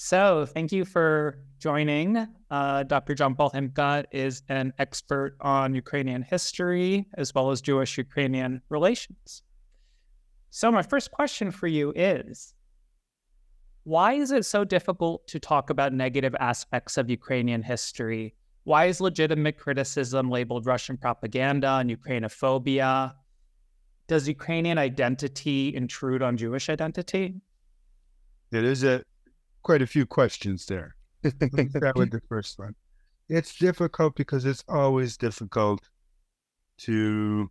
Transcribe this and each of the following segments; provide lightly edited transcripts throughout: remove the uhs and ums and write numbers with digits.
So thank you for joining. Dr. John-Paul Himka is an expert on Ukrainian history as well as Jewish-Ukrainian relations. So my first question for you is, why is it so difficult to talk about negative aspects of Ukrainian history? Why is legitimate criticism labeled Russian propaganda and Ukrainophobia? Does Ukrainian identity intrude on Jewish identity? There's quite a few questions there. Let's start with the first one. It's difficult because it's always difficult to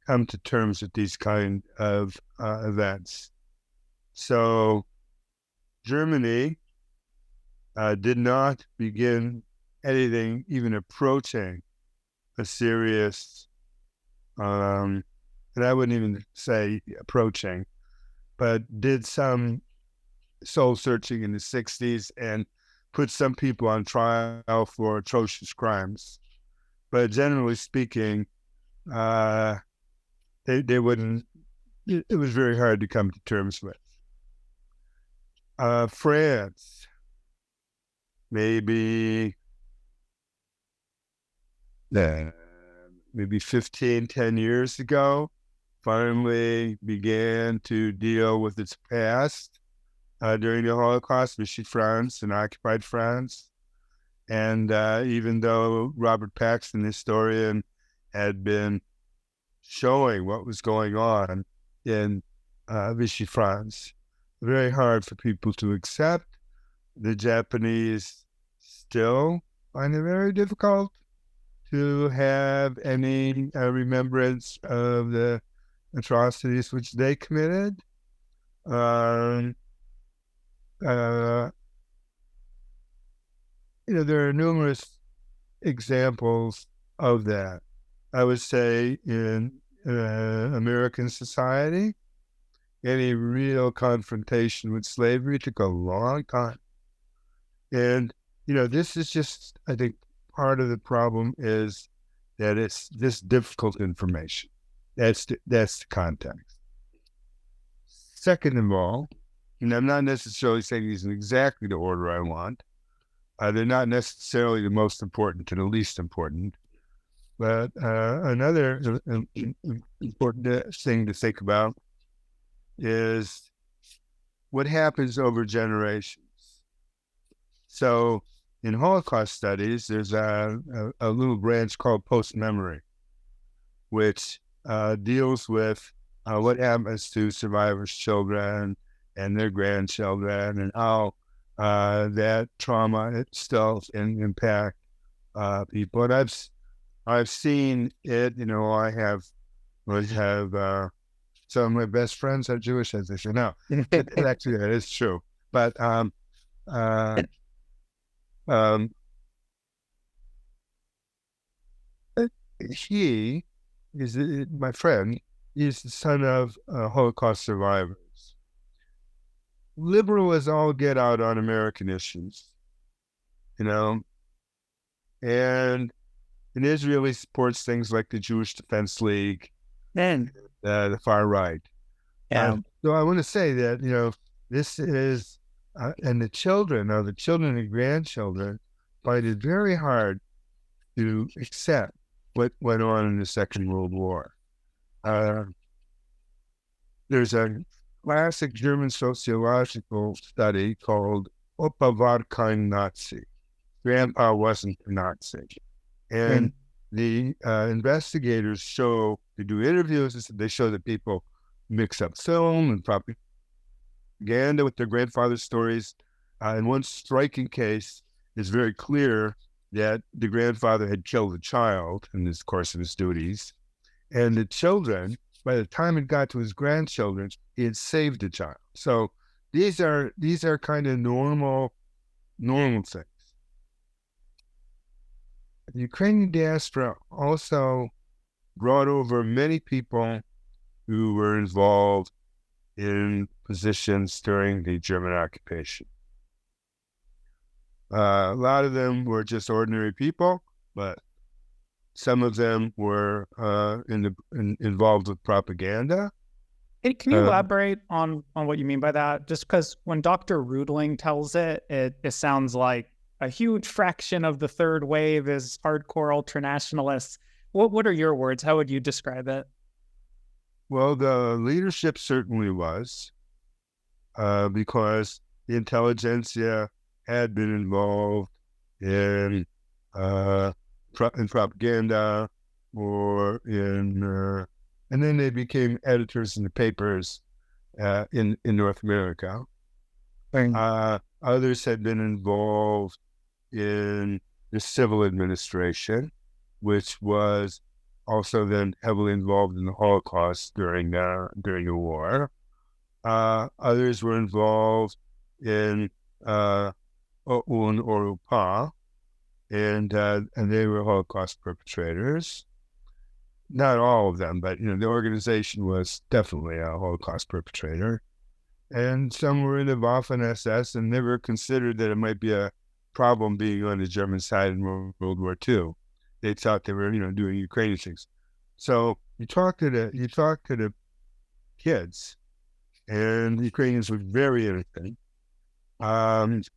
come to terms with these kind of events. So Germany did not begin anything even approaching a serious, and I wouldn't even say approaching, but did some soul searching in the 60s and put some people on trial for atrocious crimes. But generally speaking, they wouldn't, it was very hard to come to terms with. France, maybe 10 years ago, finally began to deal with its past during the Holocaust, Vichy France and occupied France. And even though Robert Paxton, historian, had been showing what was going on in Vichy France, very hard for people to accept. The Japanese still find it very difficult to have any remembrance of the atrocities which they committed. There are numerous examples of that. I would say in American society, any real confrontation with slavery took a long time. And, this is just, I think, part of the problem is that it's this difficult information. That's the context. Second of all, and I'm not necessarily saying these in exactly the order I want. They're not necessarily the most important to the least important. But another important thing to think about is what happens over generations. So in Holocaust studies, there's a little branch called post-memory, which deals with what happens to survivors' children and their grandchildren, and how that trauma itself can impact people. And I've seen it. I have some of my best friends are Jewish, as they say. No, actually that is true. But he is my friend. He's the son of Holocaust survivors. Liberal as all get out on American issues, and in Israel he supports things like the Jewish Defense League and the far right. So I want to say that, this is, and the children and grandchildren find it very hard to accept what went on in the Second World War. There's a classic German sociological study called Opa war kein Nazi. Grandpa wasn't a Nazi. And the investigators they do interviews, they show that people mix up film and propaganda with their grandfather's stories. In one striking case, it's very clear that the grandfather had killed a child in the course of his duties. And the children, by the time it got to his grandchildren, he had saved a child. So these are kind of normal things. The Ukrainian diaspora also brought over many people who were involved in positions during the German occupation. A lot of them were just ordinary people, but some of them were involved with propaganda. Hey, can you elaborate on what you mean by that? Just because when Dr. Rudling tells it, it sounds like a huge fraction of the third wave is hardcore ultranationalists. What are your words? How would you describe it? Well, the leadership certainly was, because the intelligentsia had been involved in propaganda or and then they became editors in the papers in North America. Others had been involved in the civil administration, which was also then heavily involved in the Holocaust during the war. Others were involved in OUN-B, and they were Holocaust perpetrators. Not all of them, but the organization was definitely a Holocaust perpetrator. And some were in the Waffen-SS and never considered that it might be a problem being on the German side in World War II. They thought they were, doing Ukrainian things. So you talk to the kids, and the Ukrainians were very innocent. And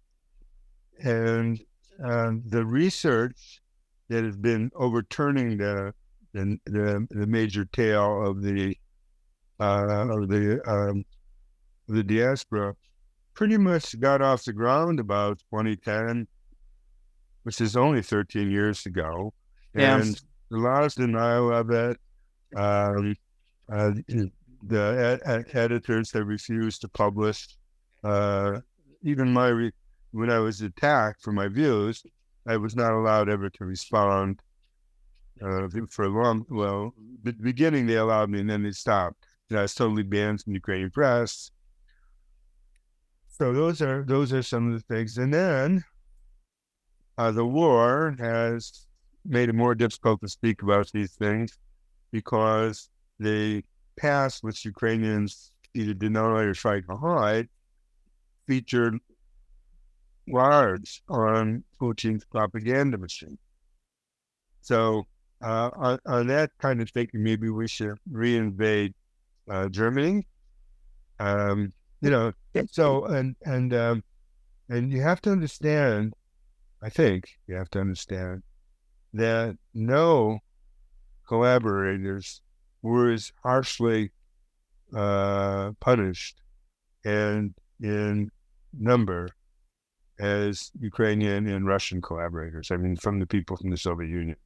the research that has been overturning the major tale of the diaspora pretty much got off the ground about 2010, which is only 13 years ago. Yeah. And a lot of denial of it. The editors have refused to publish. Even when I was attacked for my views, I was not allowed ever to respond for a long. Well, the beginning they allowed me, and then they stopped. I was totally banned from the Ukrainian press. So those are some of the things. And then the war has made it more difficult to speak about these things because the past, which Ukrainians either deny or try to hide, featured large on Putin's propaganda machine. So on that kind of thinking, maybe we should reinvade Germany. So and you have to understand, I think you have to understand that no collaborators were as harshly punished and in number as Ukrainian and Russian collaborators. I mean, from the people from the Soviet Union.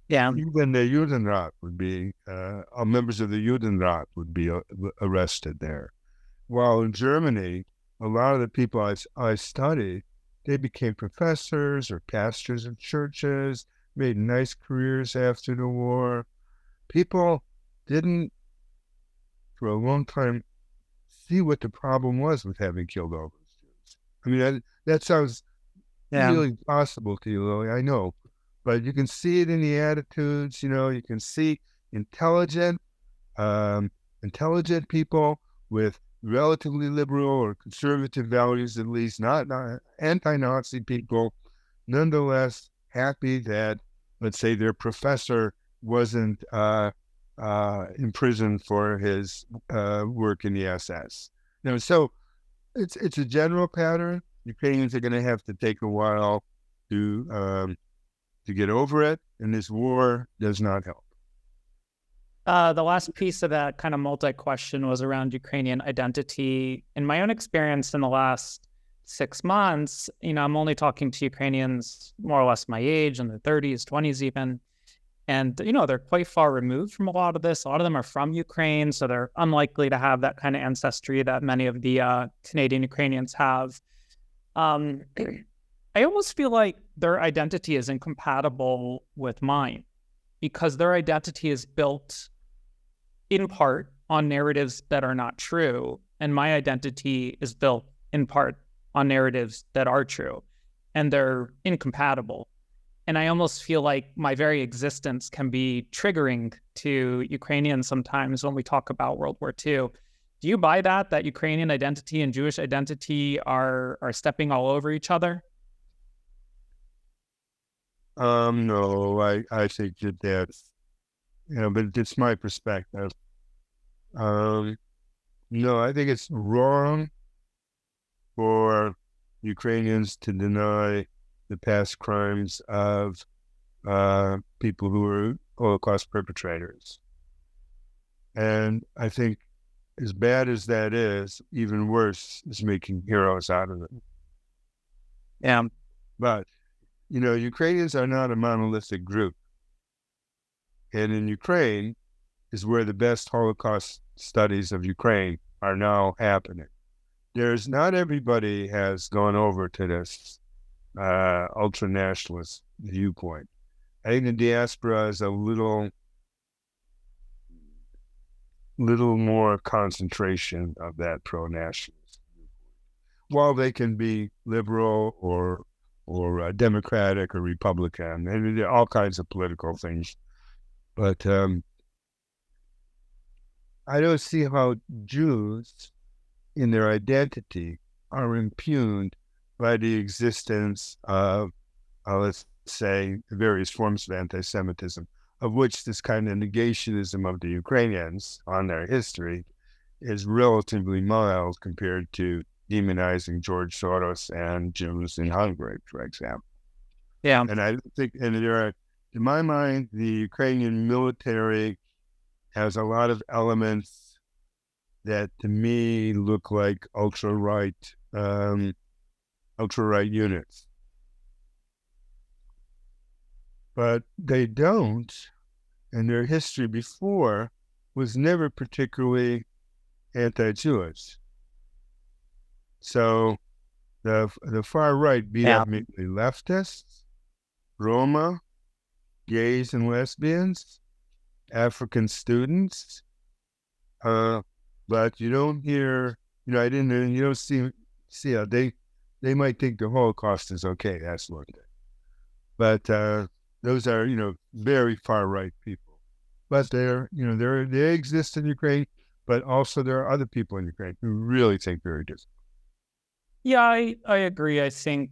Yeah. Even the Judenrat would be, members of the Judenrat would be arrested there. While in Germany, a lot of the people I studied, they became professors or pastors in churches, made nice careers after the war. People didn't, for a long time, see what the problem was with having killed all those Jews. I mean, that sounds really possible to you, Lily, I know. But you can see it in the attitudes, you can see intelligent people with relatively liberal or conservative values, at least, not anti-Nazi people, nonetheless happy that, let's say, their professor wasn't imprisoned for his work in the SS. So it's a general pattern. Ukrainians are going to have to take a while to get over it, and this war does not help. The last piece of that kind of multi-question was around Ukrainian identity. In my own experience in the last 6 months, I'm only talking to Ukrainians more or less my age, in their 30s, 20s even. And, they're quite far removed from a lot of this. A lot of them are from Ukraine, so they're unlikely to have that kind of ancestry that many of the Canadian Ukrainians have. I almost feel like their identity is incompatible with mine because their identity is built in part on narratives that are not true, and my identity is built in part on narratives that are true, and they're incompatible. And I almost feel like my very existence can be triggering to Ukrainians sometimes when we talk about World War II. Do you buy that Ukrainian identity and Jewish identity are stepping all over each other? No, I think that's, but it's my perspective. No, I think it's wrong for Ukrainians to deny the past crimes of people who were Holocaust perpetrators. And I think as bad as that is, even worse is making heroes out of it. Yeah. But, Ukrainians are not a monolithic group. And in Ukraine is where the best Holocaust studies of Ukraine are now happening. Not everybody has gone over to this ultra-nationalist viewpoint. I think the diaspora is a little more concentration of that pro-nationalist viewpoint. While they can be liberal or Democratic or Republican, and there are all kinds of political things. But I don't see how Jews in their identity are impugned by the existence of, let's say, various forms of anti-Semitism, of which this kind of negationism of the Ukrainians on their history is relatively mild compared to demonizing George Soros and Jews in Hungary, for example. Yeah. And I think, in my mind, the Ukrainian military has a lot of elements that to me look like ultra-right units. But they don't, and their history before was never particularly anti-Jewish. So the far right beat up mainly leftists, Roma, gays and lesbians, African students, but you don't hear, you don't see how they might think the Holocaust is okay. That's one thing, but those are very far right people. But they exist in Ukraine, but also there are other people in Ukraine who really think very different. Yeah, I agree. I think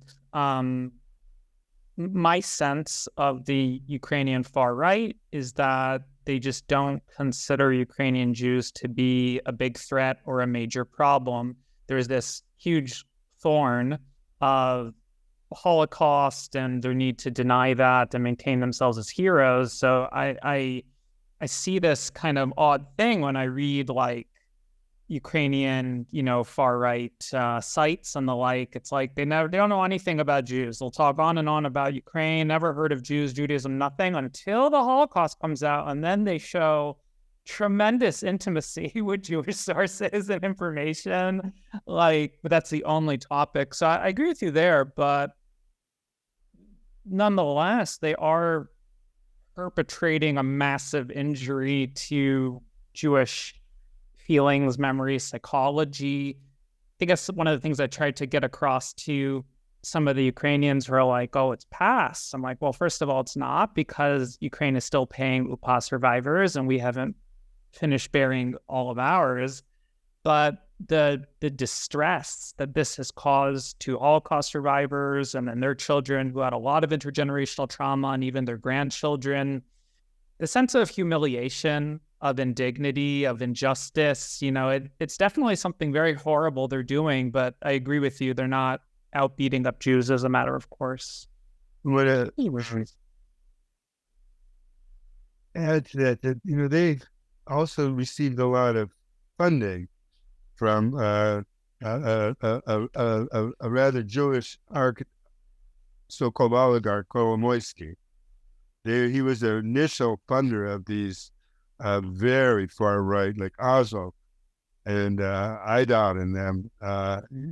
my sense of the Ukrainian far right is that they just don't consider Ukrainian Jews to be a big threat or a major problem. There's this huge thorn of Holocaust and their need to deny that and maintain themselves as heroes. So I see this kind of odd thing when I read like Ukrainian, far right sites and the like. It's like they don't know anything about Jews. They'll talk on and on about Ukraine, never heard of Jews, Judaism, nothing until the Holocaust comes out, and then they show tremendous intimacy with Jewish sources and information. But that's the only topic. So I agree with you there, but nonetheless, they are perpetrating a massive injury to Jewish feelings, memories, psychology. I think that's one of the things I tried to get across to some of the Ukrainians who are like, oh, it's past. I'm like, well, first of all, it's not, because Ukraine is still paying UPA survivors and we haven't finished burying all of ours. But the distress that this has caused to Holocaust survivors and then their children who had a lot of intergenerational trauma, and even their grandchildren, the sense of humiliation, of indignity, of injustice, it's definitely something very horrible they're doing. But I agree with you, they're not out beating up Jews as a matter of course. What add to that, they also received a lot of funding from a rather Jewish so-called oligarch, Kolomoisky. He was the initial funder of these very far right, like Azov and Aidan and them.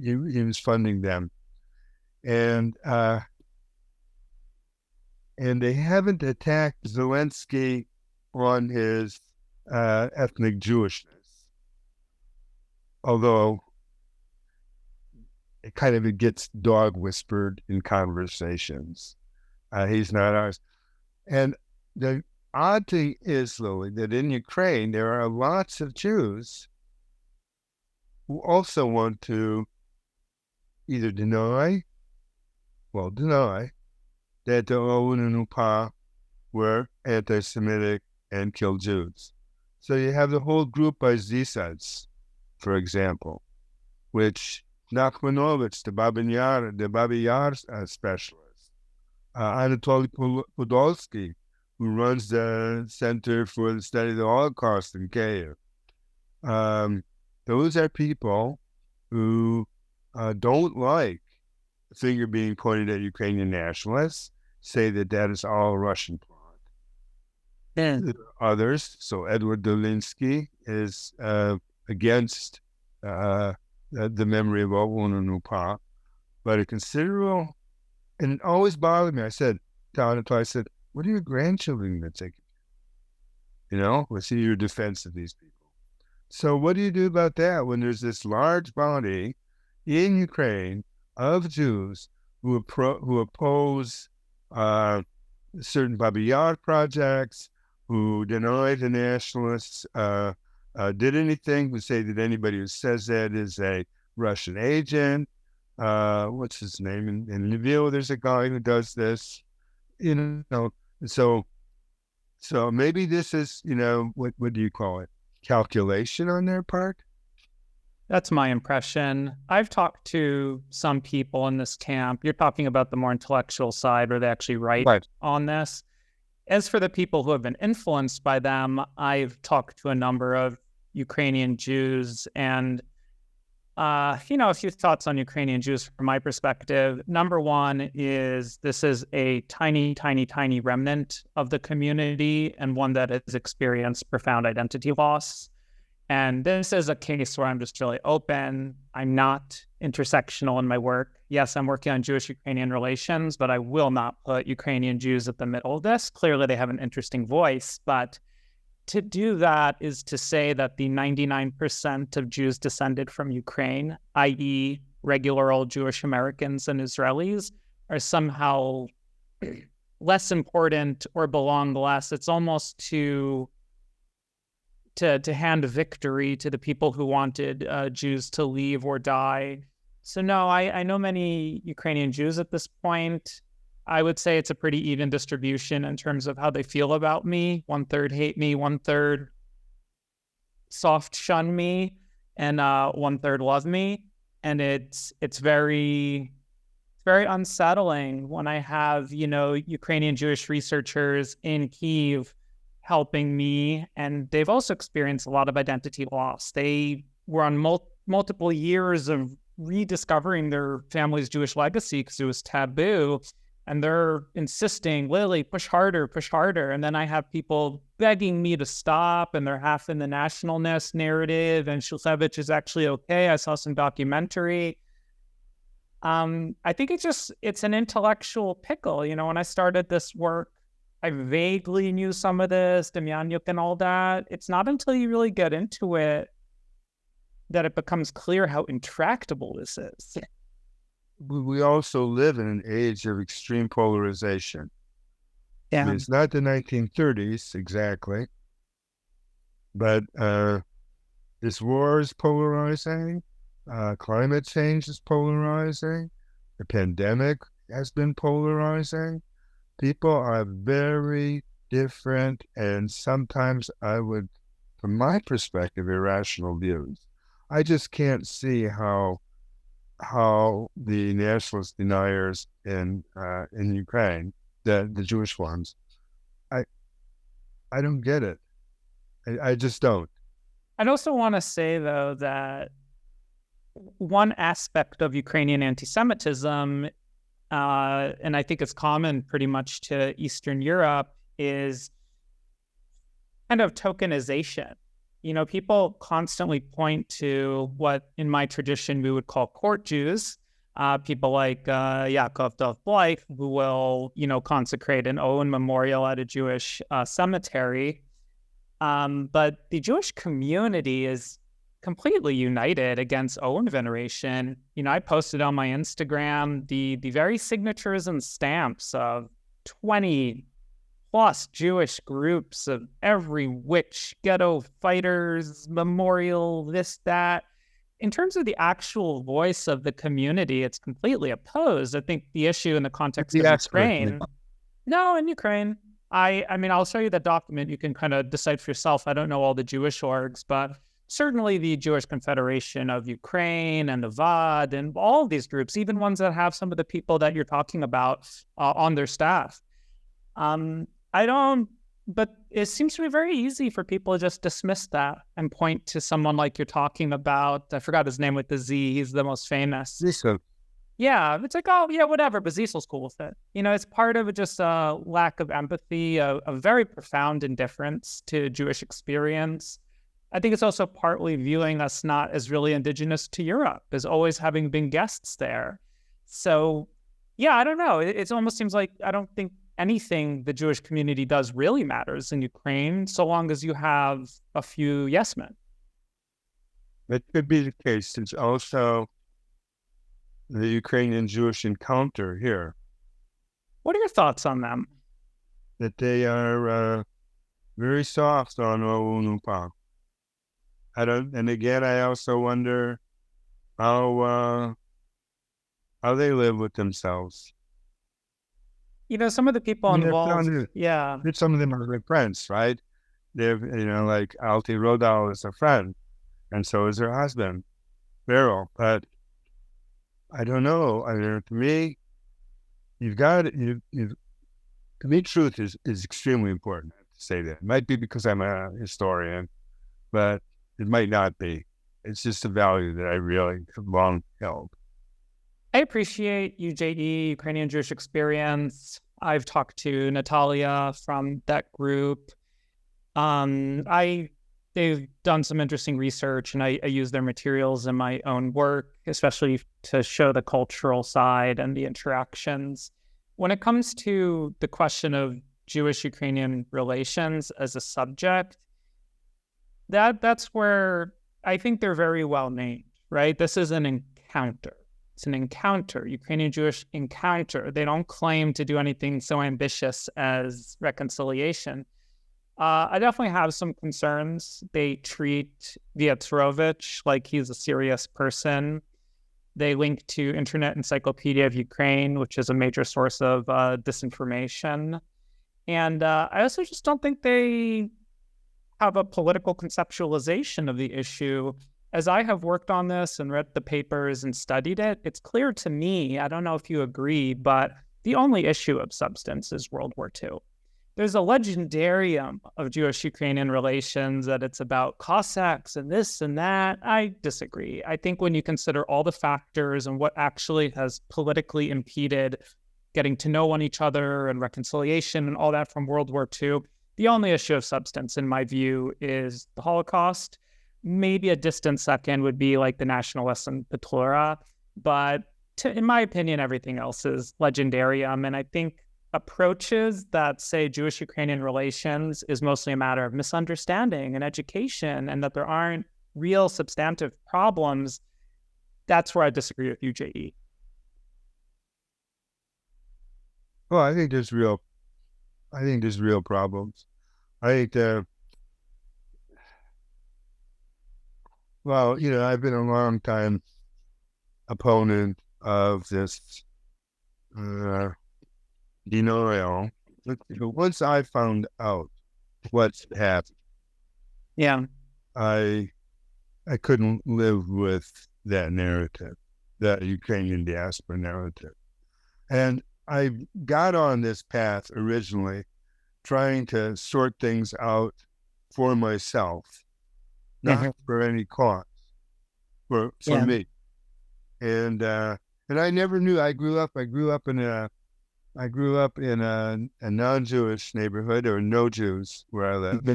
He was funding them, and they haven't attacked Zelensky on his ethnic Jewishness, although it gets dog whispered in conversations. He's not ours, and the odd thing is, Lily, that in Ukraine there are lots of Jews who also want to either deny that the OUN and UPA were anti-Semitic and killed Jews. So you have the whole group by Zisads, for example, which Nachmanovich, the Babi Yar specialist, Anatoly Podolsky, who runs the Center for the Study of the Holocaust in Kiev. Those are people who don't like the finger being pointed at Ukrainian nationalists, say that that is all Russian plot. Yeah. Others, so Edward Dolinsky is against the memory of OUN-B, but a considerable, and it always bothered me. I said, what are your grandchildren going to take? We'll see your defense of these people. So what do you do about that when there's this large body in Ukraine of Jews who oppose certain Babi Yar projects, who deny the nationalists did anything, who say that anybody who says that is a Russian agent. What's his name? In Lviv, there's a guy who does this. So maybe this is, what do you call it? Calculation on their part? That's my impression. I've talked to some people in this camp. You're talking about the more intellectual side where they actually write on this. As for the people who have been influenced by them, I've talked to a number of Ukrainian Jews and, a few thoughts on Ukrainian Jews from my perspective. Number one is this is a tiny, tiny, tiny remnant of the community and one that has experienced profound identity loss. And this is a case where I'm just really open. I'm not intersectional in my work. Yes, I'm working on Jewish-Ukrainian relations, but I will not put Ukrainian Jews at the middle of this. Clearly, they have an interesting voice, but to do that is to say that the 99% of Jews descended from Ukraine, i.e. regular old Jewish Americans and Israelis, are somehow less important or belong less. It's almost to hand victory to the people who wanted Jews to leave or die. So no, I know many Ukrainian Jews at this point. I would say it's a pretty even distribution in terms of how they feel about me. 1/3 hate me, 1/3 soft shun me, and 1/3 love me. And it's very unsettling when I have, Ukrainian Jewish researchers in Kyiv helping me, and they've also experienced a lot of identity loss. They were on multiple years of rediscovering their family's Jewish legacy because it was taboo, and they're insisting, Lily, push harder, push harder. And then I have people begging me to stop, and they're half in the nationalist narrative, and Shulevich is actually okay. I saw some documentary. I think it's an intellectual pickle. When I started this work, I vaguely knew some of this, Demyanjuk and all that. It's not until you really get into it that it becomes clear how intractable this is. We also live in an age of extreme polarization. Yeah. I mean, it's not the 1930s exactly, but this war is polarizing. Climate change is polarizing. The pandemic has been polarizing. People are very different, and sometimes I would, from my perspective, irrational views. I just can't see how the nationalist deniers in Ukraine, the Jewish ones, I don't get it. I just don't. I'd also want to say, though, that one aspect of Ukrainian anti-Semitism, and I think it's common pretty much to Eastern Europe, is kind of tokenization. People constantly point to what in my tradition we would call court Jews, people like Yaakov Dov Bleich, who will, consecrate an Owen memorial at a Jewish cemetery. But the Jewish community is completely united against Owen veneration. I posted on my Instagram the very signatures and stamps of 20 plus Jewish groups of every which, ghetto fighters, memorial, this, that. In terms of the actual voice of the community, it's completely opposed. I think the issue in the context of Ukraine. No, in Ukraine. I mean, I'll show you the document. You can kind of decide for yourself. I don't know all the Jewish orgs, but certainly the Jewish Confederation of Ukraine and the VOD and all of these groups, even ones that have some of the people that you're talking about on their staff. I don't, but it seems to be very easy for people to just dismiss that and point to someone like you're talking about. I forgot his name with the Z. He's the most famous. Yeah, it's like, oh, yeah, whatever, but Ziesel's cool with it. It's part of just a lack of empathy, a very profound indifference to Jewish experience. I think it's also partly viewing us not as really indigenous to Europe, as always having been guests there. So, yeah, I don't know. It almost seems like I don't think anything the Jewish community does really matters in Ukraine, so long as you have a few yes men. That could be the case. It's also the Ukrainian Jewish encounter here. What are your thoughts on them? That they are very soft on OUN-B. And again, I also wonder how they live with themselves. Some of the people involved, yeah. Some of them are their friends, right? They've, like Alti Rodal is a friend, and so is her husband, Beryl. But I don't know. I mean, to me, to me, truth is extremely important. I have to say that. It might be because I'm a historian, but it might not be. It's just a value that I really have long held. I appreciate UJE, Ukrainian Jewish Experience. I've talked to Natalia from that group. They've done some interesting research, and I use their materials in my own work, especially to show the cultural side and the interactions. When it comes to the question of Jewish-Ukrainian relations as a subject, that's where I think they're very well named, right? This is an encounter. It's an encounter, Ukrainian-Jewish encounter. They don't claim to do anything so ambitious as reconciliation. I definitely have some concerns. They treat Vyatsrovich like he's a serious person. They link to Internet Encyclopedia of Ukraine, which is a major source of disinformation. And I also just don't think they have a political conceptualization of the issue. As I have worked on this and read the papers and studied it, it's clear to me, I don't know if you agree, but the only issue of substance is World War II. There's a legendarium of Jewish-Ukrainian relations that it's about Cossacks and this and that. I disagree. I think when you consider all the factors and what actually has politically impeded getting to know each other and reconciliation and all that from World War II, the only issue of substance, in my view, is the Holocaust. Maybe a distant second would be like the nationalism, Petlura. But in my opinion, everything else is legendarium. And I think approaches that say Jewish-Ukrainian relations is mostly a matter of misunderstanding and education, and that there aren't real substantive problems, that's where I disagree with UJE. Well, I think there's real problems. I think I've been a long time opponent of this denial. Once I found out what's happened, I couldn't live with that narrative, that Ukrainian diaspora narrative. And I got on this path originally trying to sort things out for myself, not for any cause, for me. And I never knew. I grew up in a non-Jewish neighborhood. There were no Jews where I lived.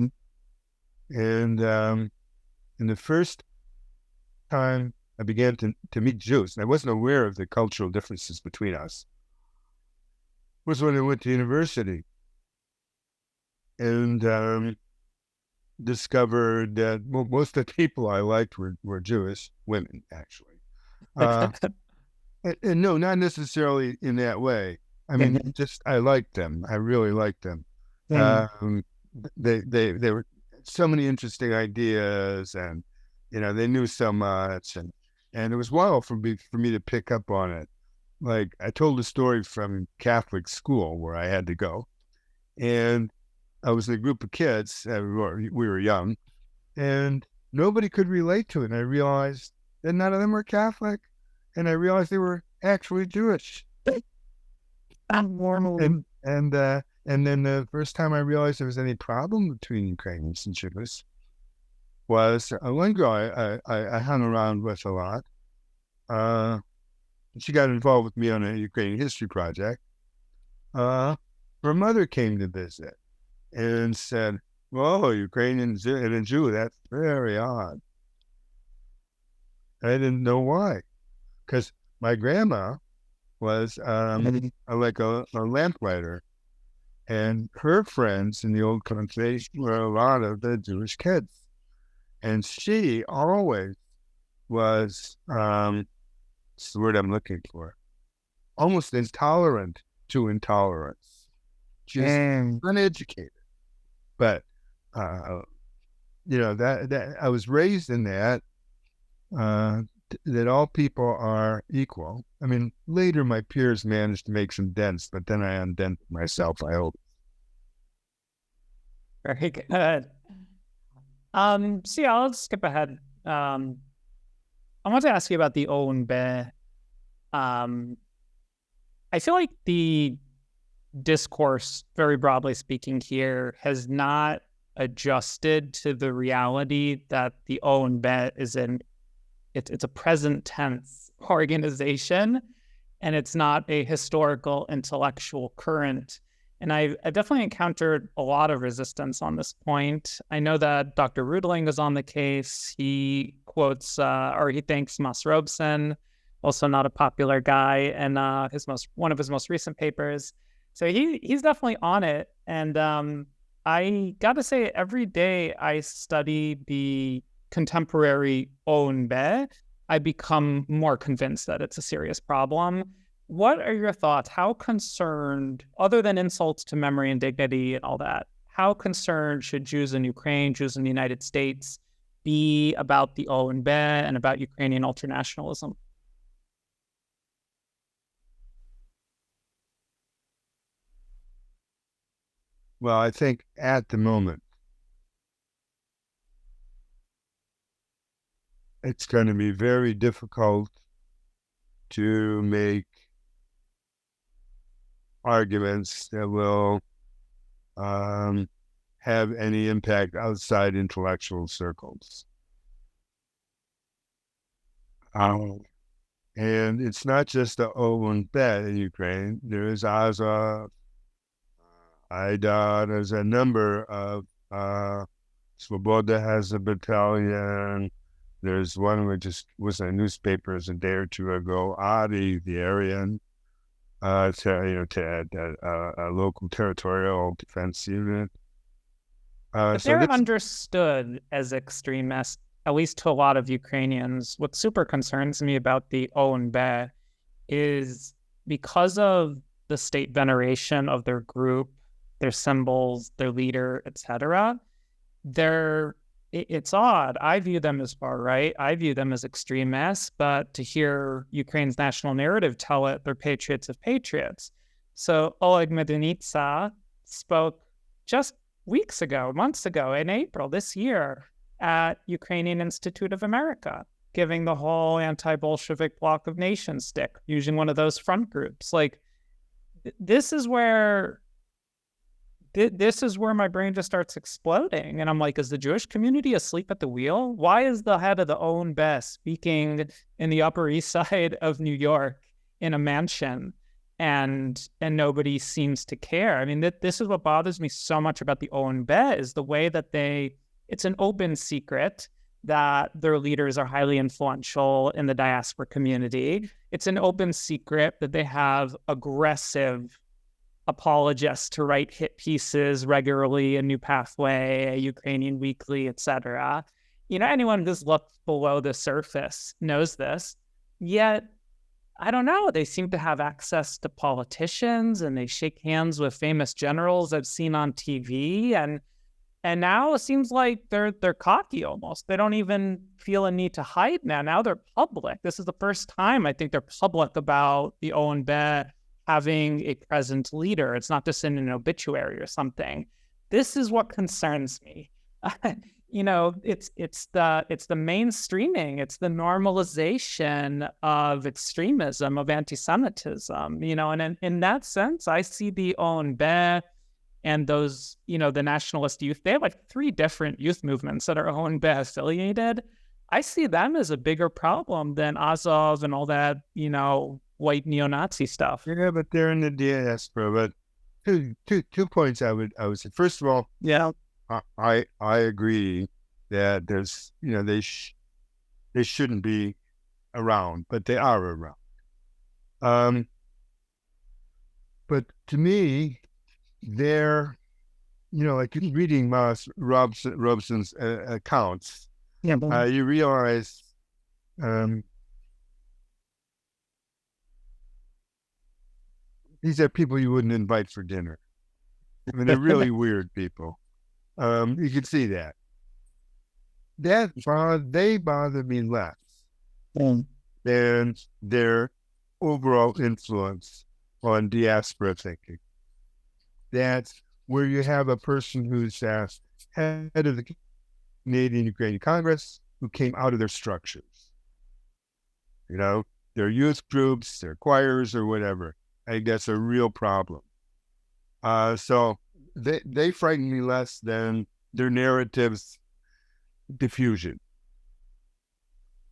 And the first time I began to meet Jews, and I wasn't aware of the cultural differences between us, was when I went to university and discovered that most of the people I liked were Jewish women, actually. And no, not necessarily in that way. I mean, just I liked them. I really liked them. They were so many interesting ideas, and they knew so much, and it was wild for me to pick up on it. Like, I told a story from Catholic school where I had to go, And I was in a group of kids, we were young, and nobody could relate to it. And I realized that none of them were Catholic, and I realized they were actually Jewish. And then the first time I realized there was any problem between Ukrainians and Jews was one girl I hung around with a lot. She got involved with me on a Ukrainian history project. Her mother came to visit and said, "Whoa, Ukrainians and a Jew, that's very odd." I didn't know why, because my grandma was like a lamplighter, and her friends in the old country were a lot of the Jewish kids, and she always was it's the word I'm looking for, almost intolerant to intolerance. She's uneducated, but that I was raised in that all people are equal. I mean, later my peers managed to make some dents, but then I undented myself, I hope. Very good. So yeah, I'll skip ahead. I want to ask you about the OUN-B. I feel like the discourse, very broadly speaking here, has not adjusted to the reality that the OUN-B is it's a present tense organization, and it's not a historical intellectual current. And I've definitely encountered a lot of resistance on this point. I know that Dr. Rudling is on the case. He quotes, or he thanks Mas Robson, also not a popular guy, and one of his most recent papers. So he's definitely on it. And I got to say, every day I study the contemporary OUN-B, I become more convinced that it's a serious problem. What are your thoughts? How concerned, other than insults to memory and dignity and all that, how concerned should Jews in Ukraine, Jews in the United States be about the OUN-B and about Ukrainian ultranationalism? Well, I think at the moment, it's going to be very difficult to make arguments that will have any impact outside intellectual circles. And it's not just the OUN-B in Ukraine. There is Azov, Ida, there's a number of, Svoboda has a battalion. There's one which just was in newspapers a day or two ago, Adi, the Aryan, a local territorial defense unit. But they're understood as extremists, at least to a lot of Ukrainians. What super concerns me about the OUN-B is because of the state veneration of their group, their symbols, their leader, etc. It's odd. I view them as far right. I view them as extremists, but to hear Ukraine's national narrative tell it, they're patriots of patriots. So Oleg Medunitsa spoke just months ago, in April this year at Ukrainian Institute of America, giving the whole anti-Bolshevik bloc of nations stick, using one of those front groups. Like, this is where my brain just starts exploding. And I'm like, is the Jewish community asleep at the wheel? Why is the head of the OUN-B speaking in the Upper East Side of New York in a mansion and nobody seems to care? I mean, this is what bothers me so much about the OUN-B, is the way that it's an open secret that their leaders are highly influential in the diaspora community. It's an open secret that they have aggressive apologists to write hit pieces regularly, a New Pathway, a Ukrainian Weekly, etc. Anyone who's looked below the surface knows this. Yet, I don't know, they seem to have access to politicians and they shake hands with famous generals I've seen on TV. And now it seems like they're cocky almost. They don't even feel a need to hide now. Now they're public. This is the first time I think they're public about the OUN-B having a present leader. It's not just in an obituary or something. This is what concerns me. It's the mainstreaming, it's the normalization of extremism, of anti-Semitism, and in that sense, I see the OUN-B and those, the nationalist youth. They have like 3 different youth movements that are OUN-B affiliated. I see them as a bigger problem than Azov and all that, white neo-Nazi stuff. Yeah, but they're in the diaspora. But two points I would say. First of all, yeah, I agree that there's they shouldn't be around, but they are around. But to me, they're like reading Robson's accounts. Yeah, you realize these are people you wouldn't invite for dinner. I mean, they're really weird people. You can see that. They bother me less than their overall influence on diaspora thinking. That's where you have a person who's head of the Canadian Ukrainian Congress who came out of their structures. Their youth groups, their choirs, or whatever. I think that's a real problem. So they frighten me less than their narratives diffusion.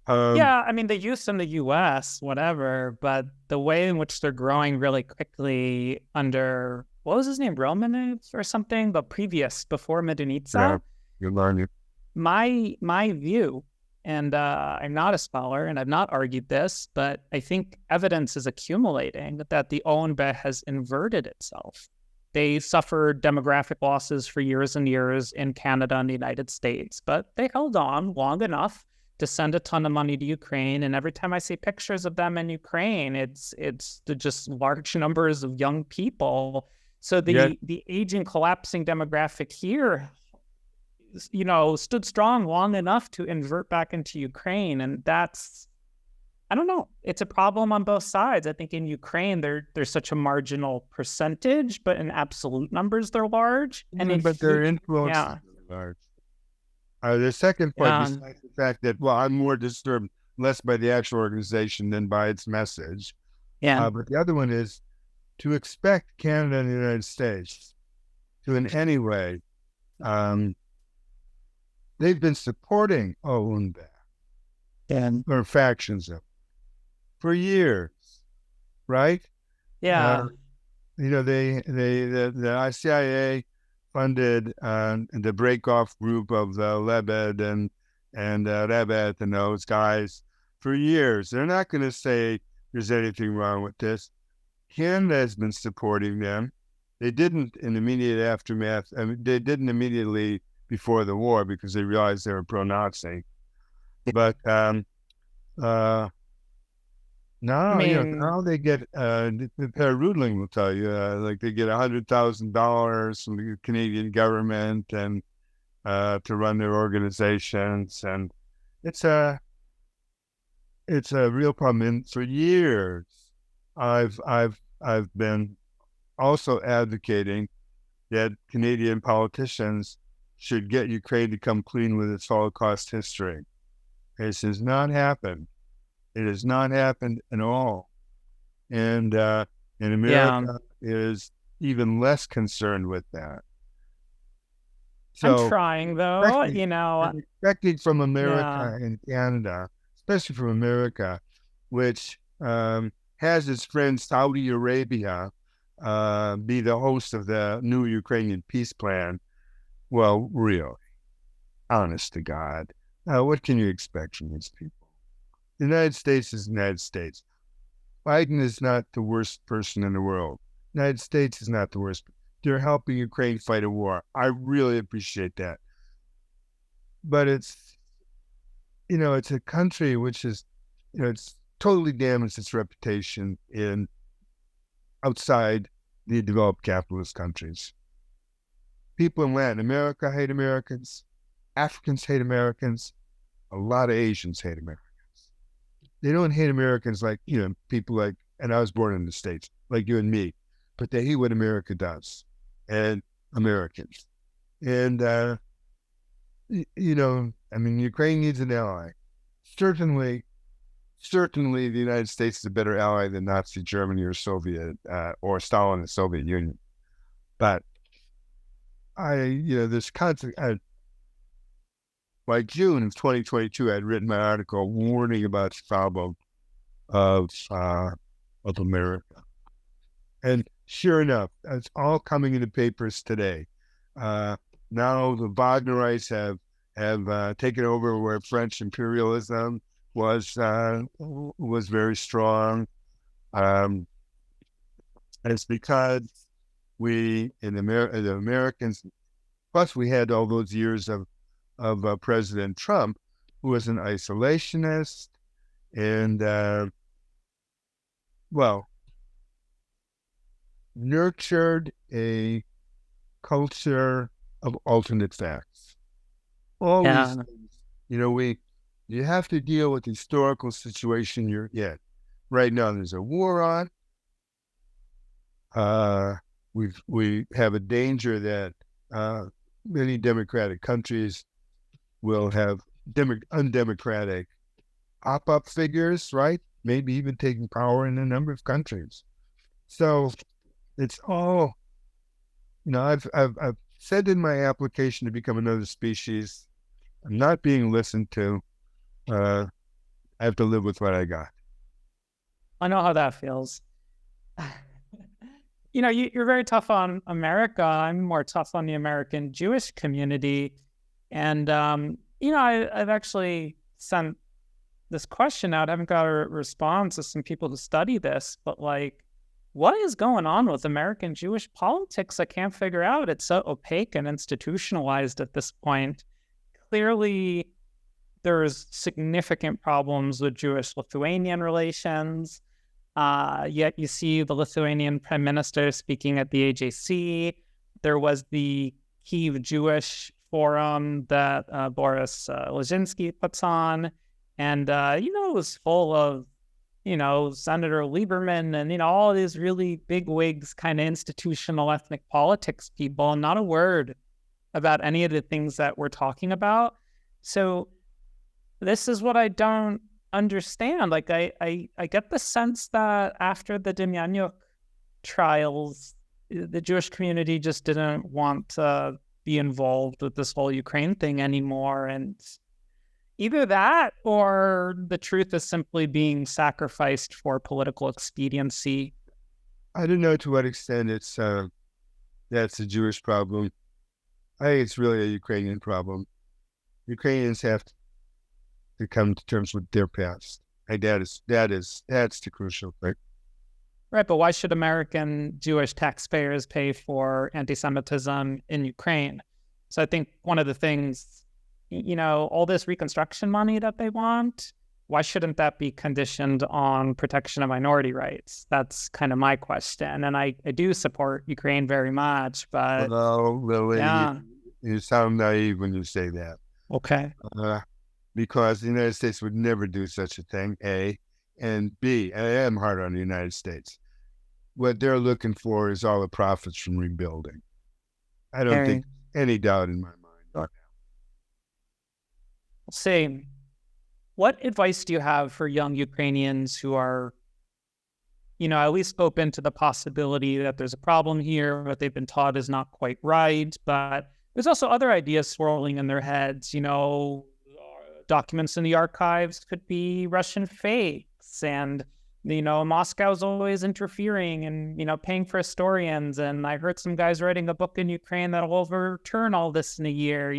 Yeah, I mean, the youth in the U.S., whatever, but the way in which they're growing really quickly under, what was his name, Romanov or something, before Medunitsa? Yeah, you're learning. My view, and I'm not a scholar, and I've not argued this, but I think evidence is accumulating that the OUN-B has inverted itself. They suffered demographic losses for years and years in Canada and the United States, but they held on long enough to send a ton of money to Ukraine. And every time I see pictures of them in Ukraine, it's just large numbers of young people. So the aging, collapsing demographic here, stood strong long enough to invert back into Ukraine. And that's, I don't know, it's a problem on both sides. I think in Ukraine, there's such a marginal percentage, but in absolute numbers, they're large. But their influence is large. The second point, besides the fact that, I'm more disturbed less by the actual organization than by its message. Yeah. But the other one is to expect Canada and the United States to in any way, they've been supporting OUN-B or factions of for years, right? Yeah. The CIA funded the breakoff group of Lebed and Rebet and those guys for years. They're not going to say there's anything wrong with this. Canada has been supporting them. They didn't in immediate aftermath. I mean, they didn't immediately before the war because they realized they were pro-Nazi. But now, now they get, Per Rudling will tell you, like they get $100,000 from the Canadian government and to run their organizations. And it's a real problem. And for years, I've been also advocating that Canadian politicians should get Ukraine to come clean with its Holocaust history. This has not happened. It has not happened at all. And America is even less concerned with that. So, I'm trying, though, expecting from America and Canada, especially from America, which has its friend Saudi Arabia be the host of the new Ukrainian peace plan. Well, really, honest to God, what can you expect from these people? The United States is the United States. Biden is not the worst person in the world. The United States is not the worst. They're helping Ukraine fight a war. I really appreciate that. But it's a country which is, it's totally damaged its reputation outside the developed capitalist countries. People in Latin America hate Americans. Africans hate Americans. A lot of Asians hate Americans. They don't hate Americans like, people like and I was born in the States, like you and me, but they hate what America does and Americans. And, Ukraine needs an ally. Certainly, the United States is a better ally than Nazi Germany or or Stalin and the Soviet Union. But this concept, by June of 2022, I'd written my article warning about the problem of America. And sure enough, it's all coming in the papers today. Now the Wagnerites have taken over where French imperialism was very strong. It's because the Americans, plus we had all those years of President Trump, who was an isolationist and nurtured a culture of alternate facts. Always, you have to deal with the historical situation you're in. Right now, there's a war on. We have a danger that many democratic countries will have undemocratic pop-up figures, right? Maybe even taking power in a number of countries. So it's all, I've said in my application to become another species, I'm not being listened to. I have to live with what I got. I know how that feels. You're very tough on America. I'm more tough on the American Jewish community. And, I've actually sent this question out. I haven't got a response to some people to study this, but what is going on with American Jewish politics? I can't figure out. It's so opaque and institutionalized at this point. Clearly, there's significant problems with Jewish-Lithuanian relations. Yet you see the Lithuanian prime minister speaking at the AJC. There was the Kyiv Jewish forum that Boris Lazinski puts on. And, it was full of, Senator Lieberman and, all these really big wigs, kind of institutional ethnic politics people, and not a word about any of the things that we're talking about. So this is what I don't understand. I get the sense that after the Demyanjuk trials, the Jewish community just didn't want to be involved with this whole Ukraine thing anymore. And either that or the truth is simply being sacrificed for political expediency. I don't know to what extent that's a Jewish problem. I think it's really a Ukrainian problem. Ukrainians have to come to terms with their past. That's the crucial thing. Right, but why should American Jewish taxpayers pay for anti-Semitism in Ukraine? So I think one of the things, all this reconstruction money that they want, why shouldn't that be conditioned on protection of minority rights? That's kind of my question. And I do support Ukraine very much, but... Well, Lily, yeah. You sound naive when you say that. Okay. Because the United States would never do such a thing, A. And B, and I am hard on the United States. What they're looking for is all the profits from rebuilding. I don't think any doubt in my mind. Same. What advice do you have for young Ukrainians who are, at least open to the possibility that there's a problem here, what they've been taught is not quite right, but there's also other ideas swirling in their heads, documents in the archives could be Russian fakes, and Moscow's always interfering and paying for historians, and I heard some guys writing a book in Ukraine that'll overturn all this in a year.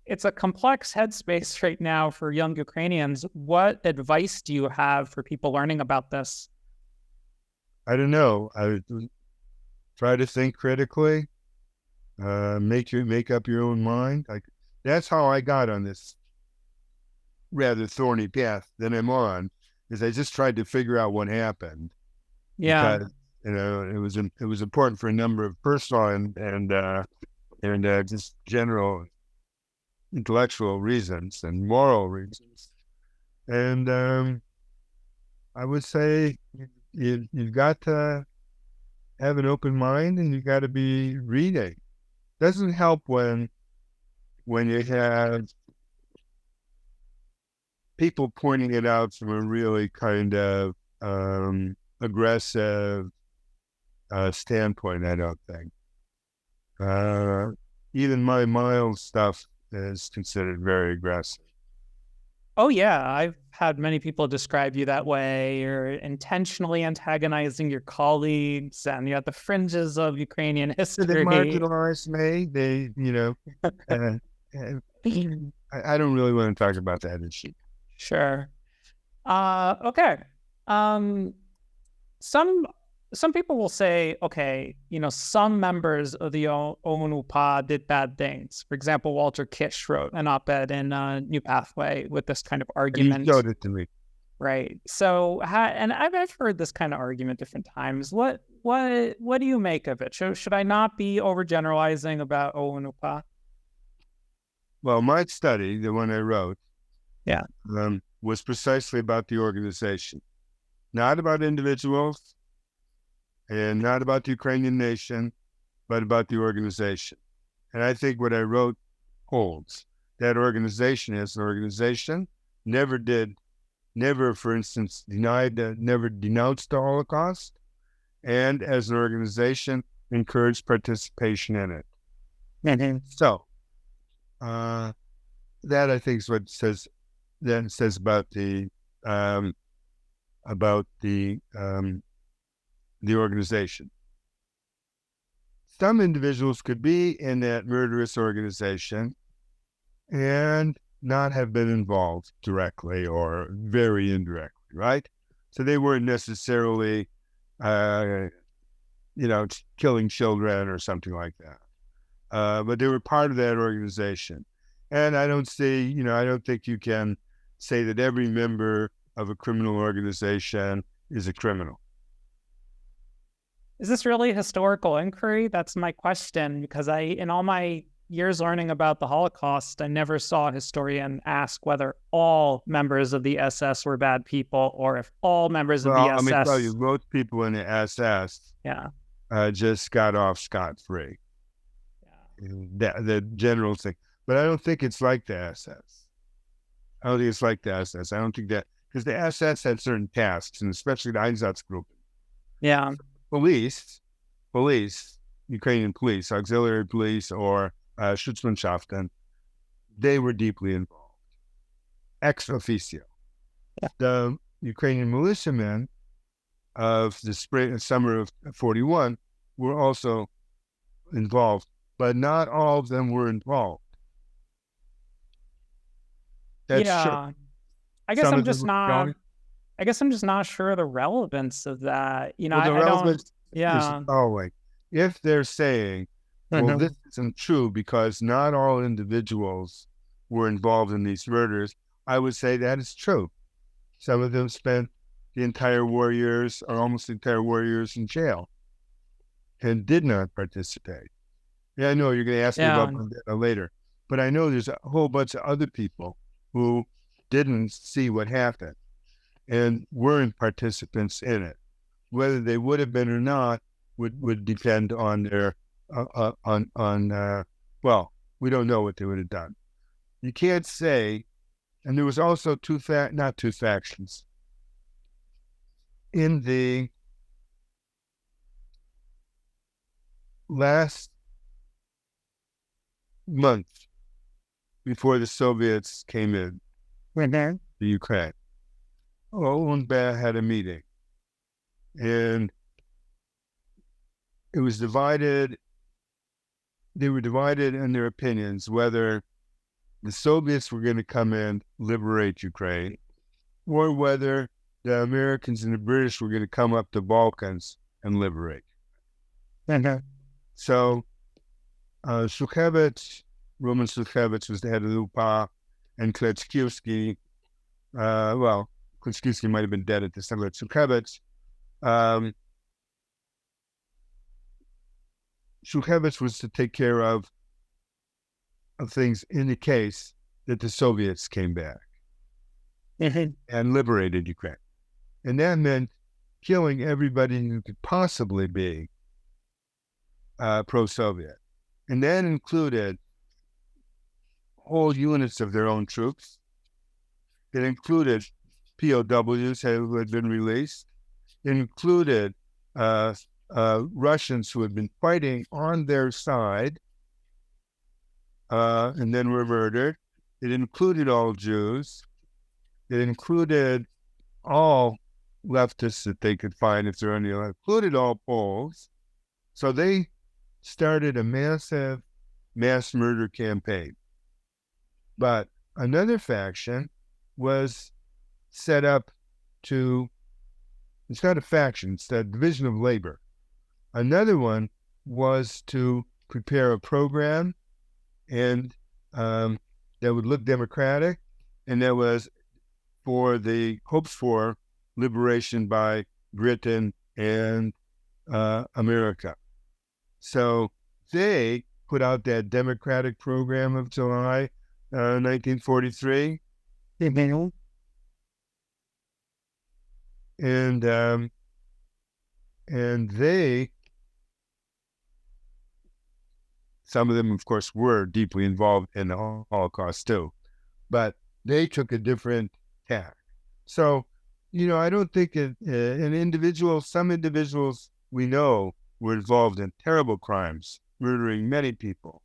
It's a complex headspace right now for young Ukrainians. What advice do you have for people learning about this? I don't know. I would try to think critically, make up your own mind. That's how I got on this rather thorny path that I'm on, is I just tried to figure out what happened. Yeah. Because, it was important for a number of personal and just general intellectual reasons and moral reasons. And I would say you've got to have an open mind, and you've got to be reading. Doesn't help when you have people pointing it out from a really kind of aggressive standpoint. I don't think. Even my mild stuff is considered very aggressive. Oh, yeah. I've had many people describe you that way. You're intentionally antagonizing your colleagues, and you're at the fringes of Ukrainian history. They marginalize me. They, I don't really want to talk about that issue. Sure. Okay. Some people will say, okay, some members of the OUN-B did bad things. For example, Walter Kish wrote an op-ed in New Pathway with this kind of argument. And he showed it to me. Right. So, and I've heard this kind of argument different times. What do you make of it? Should I not be overgeneralizing about OUN-B? Well, my study, the one I wrote, yeah, was precisely about the organization, not about individuals, and not about the Ukrainian nation, but about the organization. And I think what I wrote holds. That organization as an organization never, for instance, never denounced the Holocaust, and as an organization encouraged participation in it. Mm-hmm. So that I think is what it says about the organization. Some individuals could be in that murderous organization and not have been involved directly or very indirectly, right? So they weren't necessarily, killing children or something like that. But they were part of that organization. And I don't think you can say that every member of a criminal organization is a criminal. Is this really a historical inquiry? That's my question, because in all my years learning about the Holocaust, I never saw a historian ask whether all members of the SS were bad people, or if all members of the SS... Let me tell you, most people in the SS just got off scot-free. Yeah. The general thing. But I don't think it's like the SS. I don't think it's like the SS. I don't think that, because the SS had certain tasks, and especially the Einsatzgruppen. Yeah. Police, Ukrainian police, auxiliary police, or Schutzmannschaften, they were deeply involved, ex officio. Yeah. The Ukrainian militiamen of the summer of 41 were also involved, but not all of them were involved. That's true. I guess I'm just not sure of the relevance of that. The relevance is following. If they're saying, well, this isn't true because not all individuals were involved in these murders, I would say that is true. Some of them spent the entire war years, or almost the entire war years, in jail and did not participate. Yeah, I know you're going to ask me about Bandera later, but I know there's a whole bunch of other people who didn't see what happened and weren't participants in it. Whether they would have been or not would depend on their we don't know what they would have done. You can't say, and there was also not two factions. In the last month before the Soviets came in the Ukraine, OUN-B had a meeting, and it was divided. They were divided in their opinions whether the Soviets were going to come in, liberate Ukraine, or whether the Americans and the British were going to come up the Balkans and liberate. So Roman Sukhevich was the head of the UPA, and Kletskiewski, Kletskiewski might have been dead at this time, but Sukhevich was to take care of things in the case that the Soviets came back and liberated Ukraine. And that meant killing everybody who could possibly be pro-Soviet. And that included whole units of their own troops. It included POWs who had been released. It included Russians who had been fighting on their side and then were murdered. It included all Jews. It included all leftists that they could find, if there are any, included all Poles. So they started a massive mass murder campaign. But another faction was set up to, it's not a faction, it's a division of labor. Another one was to prepare a program and that would look democratic, and that was for the hopes for liberation by Britain and America. So they put out that democratic program of July 1943. And they, some of them, of course, were deeply involved in the Holocaust too, but they took a different tack. So, I don't think some individuals we know were involved in terrible crimes, murdering many people.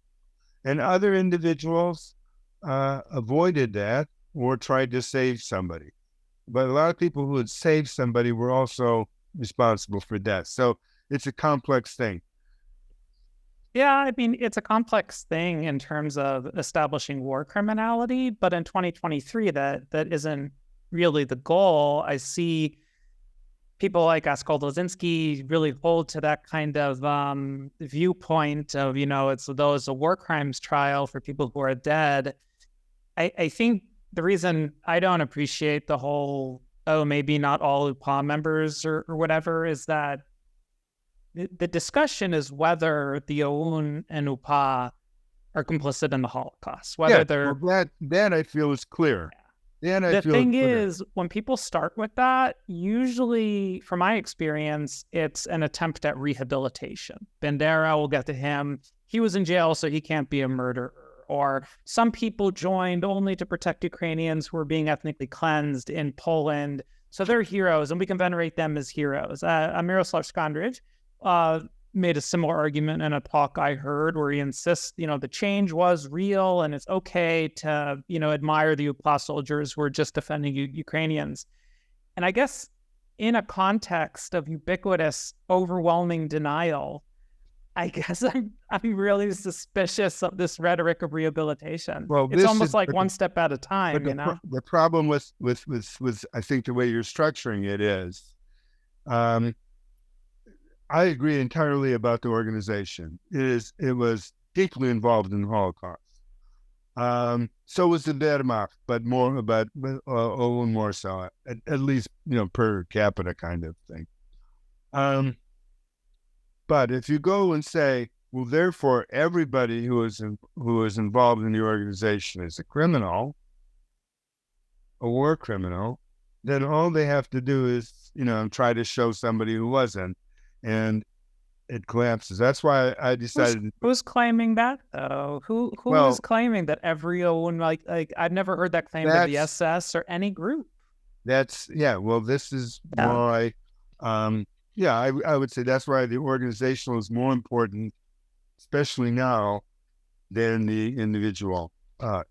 And other individuals avoided that or tried to save somebody. But a lot of people who had saved somebody were also responsible for death. So it's a complex thing. Yeah, I mean, it's a complex thing in terms of establishing war criminality, but in 2023, that isn't really the goal. I see people like Askol Lozinski really hold to that kind of viewpoint of, it's a war crimes trial for people who are dead. I think the reason I don't appreciate the whole, maybe not all UPA members or whatever, is that the discussion is whether the OUN and UPA are complicit in the Holocaust. Whether they're that I feel is clear. The thing is, when people start with that, usually, from my experience, it's an attempt at rehabilitation. Bandera, we'll get to him. He was in jail, so he can't be a murderer. Or some people joined only to protect Ukrainians who were being ethnically cleansed in Poland. So they're heroes, and we can venerate them as heroes. Miroslav Skandrich made a similar argument in a talk I heard where he insists, the change was real and it's okay to, admire the UPA soldiers who are just defending Ukrainians. And I guess in a context of ubiquitous, overwhelming denial, I guess I'm really suspicious of this rhetoric of rehabilitation. Well, it's almost like one step at a time, The problem with I think the way you're structuring it is, I agree entirely about the organization. It was deeply involved in the Holocaust. So was the Wehrmacht, but more so, at least per capita kind of thing. But if you go and say, well, therefore everybody who is involved in the organization is a criminal, a war criminal, then all they have to do is try to show somebody who wasn't. And it collapses. That's why I decided. Who's claiming that though? Who is claiming that every OUN, like I've never heard that claim by the SS or any group. Well, this is why. I would say that's why the organizational is more important, especially now, than the individual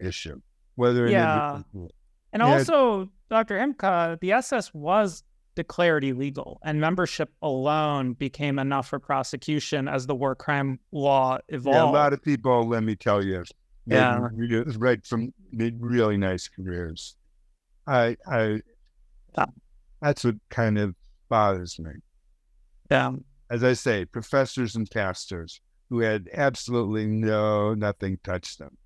issue. And also, Dr. Himka, the SS was declared illegal, and membership alone became enough for prosecution as the war crime law evolved. Yeah, a lot of people, let me tell you, right from made really nice careers. That's what kind of bothers me. Yeah, as I say, professors and pastors who had absolutely nothing touched them.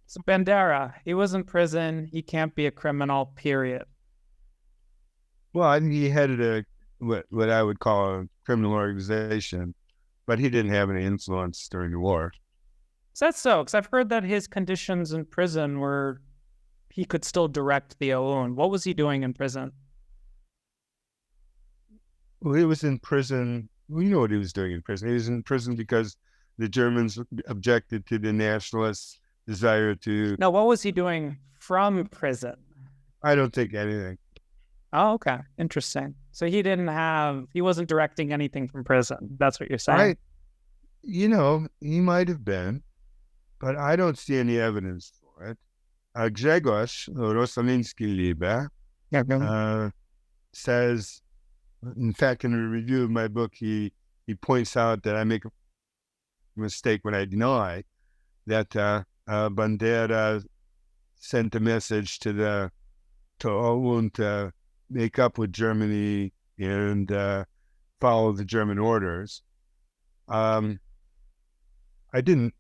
So Bandera, he was in prison. He can't be a criminal, period. Well, I think he headed what I would call a criminal organization, but he didn't have any influence during the war. Is that so? Because I've heard that his conditions in prison were he could still direct the OUN. What was he doing in prison? Well, he was in prison. We know what he was doing in prison. He was in prison because the Germans objected to the nationalists' desire to. No, what was he doing from prison? I don't think anything. Oh, okay. Interesting. So he wasn't directing anything from prison. That's what you're saying? He might have been, but I don't see any evidence for it. Grzegorz Rosaliński-Liebe says, in fact, in a review of my book, he points out that I make a mistake when I deny that Bandera sent a message to OUN to make up with Germany and follow the German orders. I didn't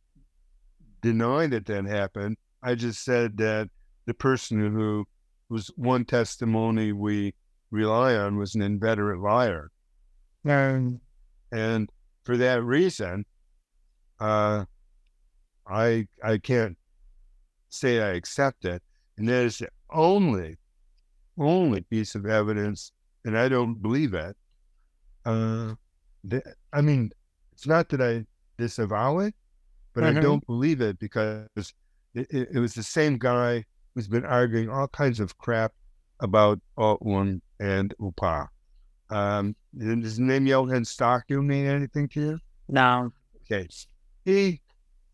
deny that happened. I just said that the person whose one testimony we rely on was an inveterate liar. And for that reason, I can't say I accept it. And that is the only piece of evidence, and I don't believe it. It's not that I disavow it, but I don't believe it because it was the same guy who's been arguing all kinds of crap about OUN and UPA. Does the name Johann Stockel mean anything to you? No. Okay.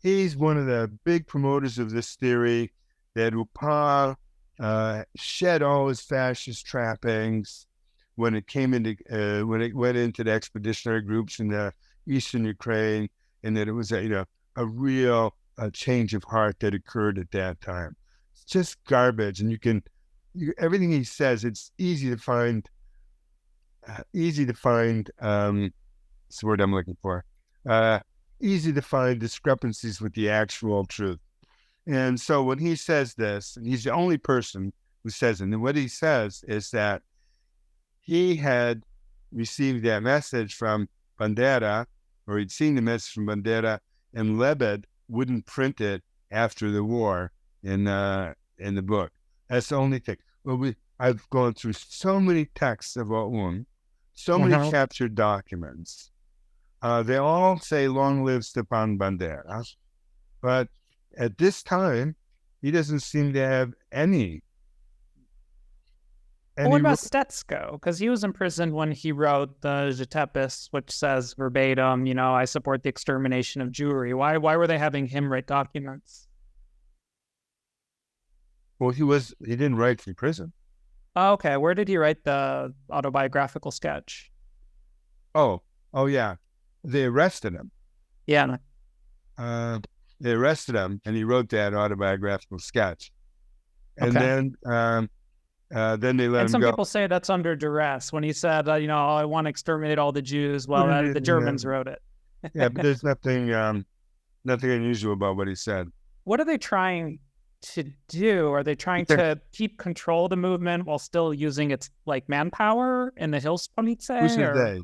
He's one of the big promoters of this theory that UPA shed all his fascist trappings when it went into the expeditionary groups in the eastern Ukraine, and that it was a real change of heart that occurred at that time. It's just garbage, and everything he says, it's easy to find. It's the word I'm looking for. Easy to find discrepancies with the actual truth. And so when he says this, and he's the only person who says it, and what he says is that he had received that message from Bandera, or he'd seen the message from Bandera, and Lebed wouldn't print it after the war in the book. That's the only thing. Well, I've gone through so many texts of OUN, so many captured documents. They all say "Long live Stepan Bandera," but at this time, he doesn't seem to have any. Well, what about Stetsko? Because he was imprisoned when he wrote the Zetepis, which says verbatim, I support the extermination of Jewry. Why were they having him write documents? Well, he didn't write from prison. Oh, okay. Where did he write the autobiographical sketch? Oh, yeah. They arrested him. Yeah. They arrested him, and he wrote that autobiographical sketch. And then they let him go. And some people say that's under duress. When he said, I want to exterminate all the Jews, well, the Germans wrote it. Yeah, but there's nothing unusual about what he said. What are they trying to do? Are they trying to keep control of the movement while still using its manpower in the Hilfspolizei? Who said they?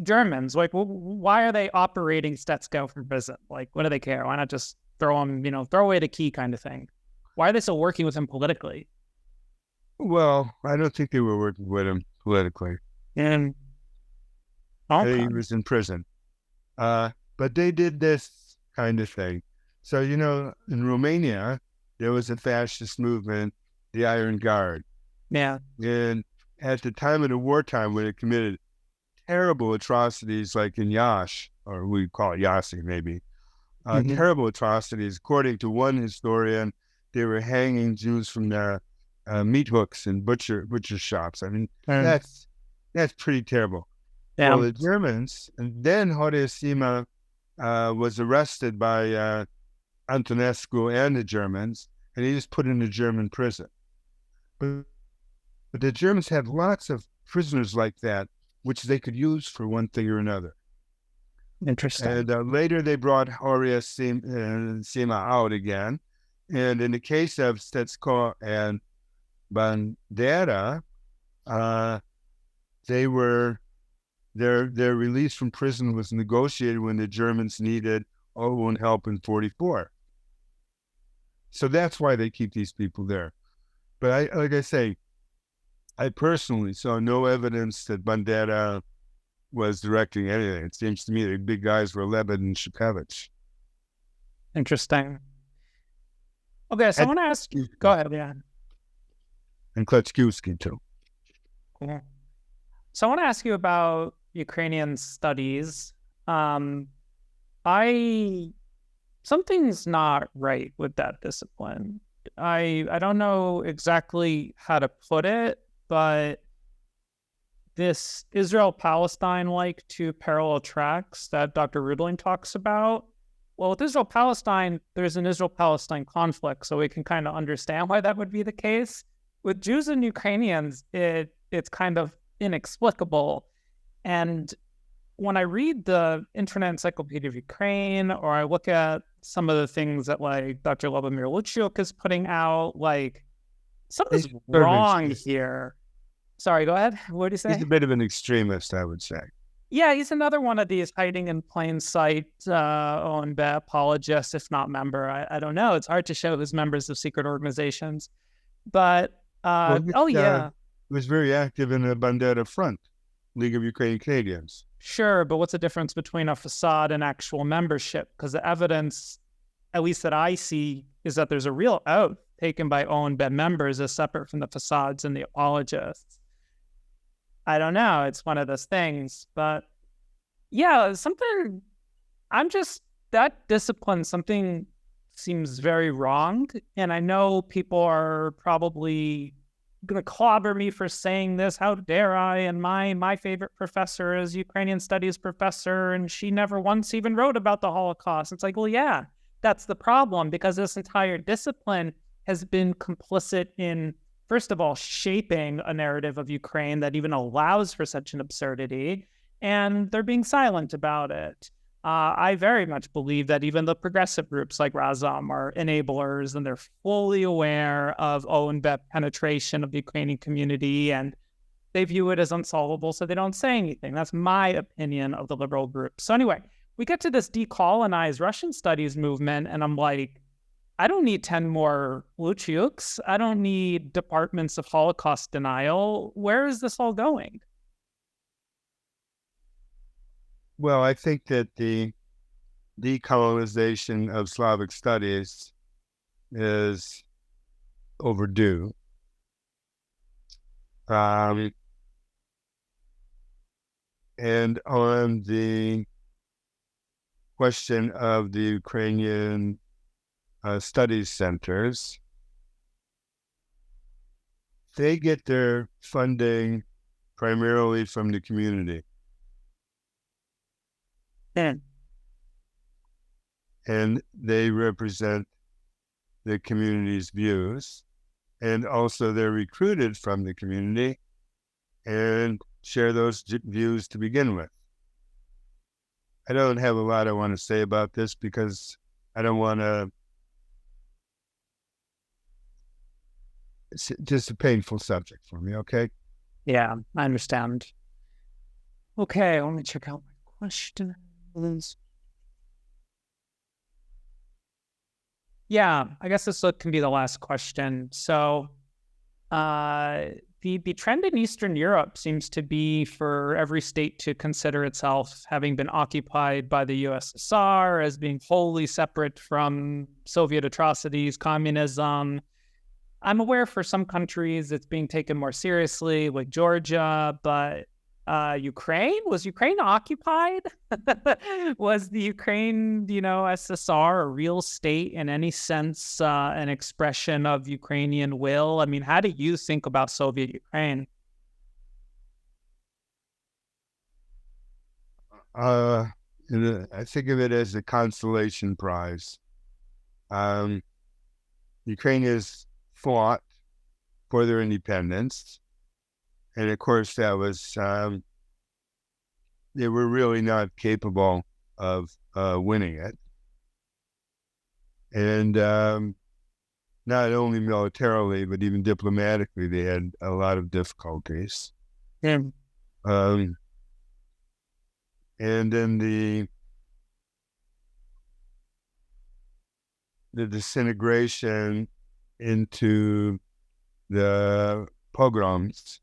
Germans. Why are they operating Stetsko from prison? What do they care? Why not just throw him, throw away the key kind of thing? Why are they still working with him politically? Well, I don't think they were working with him politically. And he was in prison. But they did this kind of thing. So, in Romania, there was a fascist movement, the Iron Guard. Yeah. And at the time of the wartime, when it committed terrible atrocities like in Yash, or we call it Yasi maybe, terrible atrocities. According to one historian, they were hanging Jews from their meat hooks and butcher shops. I mean, that's pretty terrible. Yeah. Well, the Germans, and then Horace was arrested by Antonescu and the Germans, and he was put in a German prison. But the Germans had lots of prisoners like that, which they could use for one thing or another. Interesting. And later they brought Horace Sima out again. And in the case of Stetsko and Bandera, their release from prison was negotiated when the Germans needed OUN help in 1944. So that's why they keep these people there. But like I say, I personally saw no evidence that Bandera was directing anything. It seems to me the big guys were Lebed and Shukevich. Interesting. Okay, so I want to ask you. Go ahead, yeah. And Kletskiwski, too. Cool. So I want to ask you about Ukrainian studies. Something's not right with that discipline. I don't know exactly how to put it, but this Israel-Palestine-like two parallel tracks that Dr. Rudlin talks about, well, with Israel-Palestine, there's an Israel-Palestine conflict, so we can kind of understand why that would be the case. With Jews and Ukrainians, it's kind of inexplicable. And when I read the Internet Encyclopedia of Ukraine, or I look at some of the things that like Dr. Lubomir Luciuk is putting out, like something's wrong here. Sorry, go ahead. What did you say? He's a bit of an extremist, I would say. Yeah, he's another one of these hiding in plain sight OUN-B apologists, if not member. I don't know. It's hard to show who's members of secret organizations. But, he was very active in the Bandera Front, League of Ukrainian Canadians. Sure, but what's the difference between a facade and actual membership? Because the evidence, at least that I see, is that there's a real oath taken by OUN-B members as separate from the facades and the apologists. I don't know. It's one of those things. But yeah, that discipline, something seems very wrong. And I know people are probably going to clobber me for saying this. How dare I? And my favorite professor is Ukrainian studies professor, and she never once even wrote about the Holocaust. It's like, well, yeah, that's the problem, because this entire discipline has been complicit in, first of all, shaping a narrative of Ukraine that even allows for such an absurdity, and they're being silent about it. I very much believe that even the progressive groups like Razom are enablers, and they're fully aware of OUN-B penetration of the Ukrainian community, and they view it as unsolvable, so they don't say anything. That's my opinion of the liberal group. So anyway, we get to this decolonized Russian studies movement, and I'm like, I don't need 10 more Luciuks. I don't need departments of Holocaust denial. Where is this all going? Well, I think that the decolonization of Slavic studies is overdue. And on the question of the Ukrainian studies centers, they get their funding primarily from the community. And they represent the community's views, and also they're recruited from the community and share those views to begin with. I don't have a lot I want to say about this because I don't want to. It's just a painful subject for me, okay? Yeah, I understand. Okay, let me check out my questions. Yeah, I guess this can be the last question. So the trend in Eastern Europe seems to be for every state to consider itself having been occupied by the USSR as being wholly separate from Soviet atrocities, communism. I'm aware for some countries it's being taken more seriously, like Georgia, but was Ukraine occupied? Was the Ukraine, SSR a real state in any sense, an expression of Ukrainian will? I mean, how do you think about Soviet Ukraine? I think of it as a consolation prize. Ukraine has fought for their independence. And of course, that was, they were really not capable of winning it. And not only militarily, but even diplomatically, they had a lot of difficulties. Yeah. And then the disintegration into the pogroms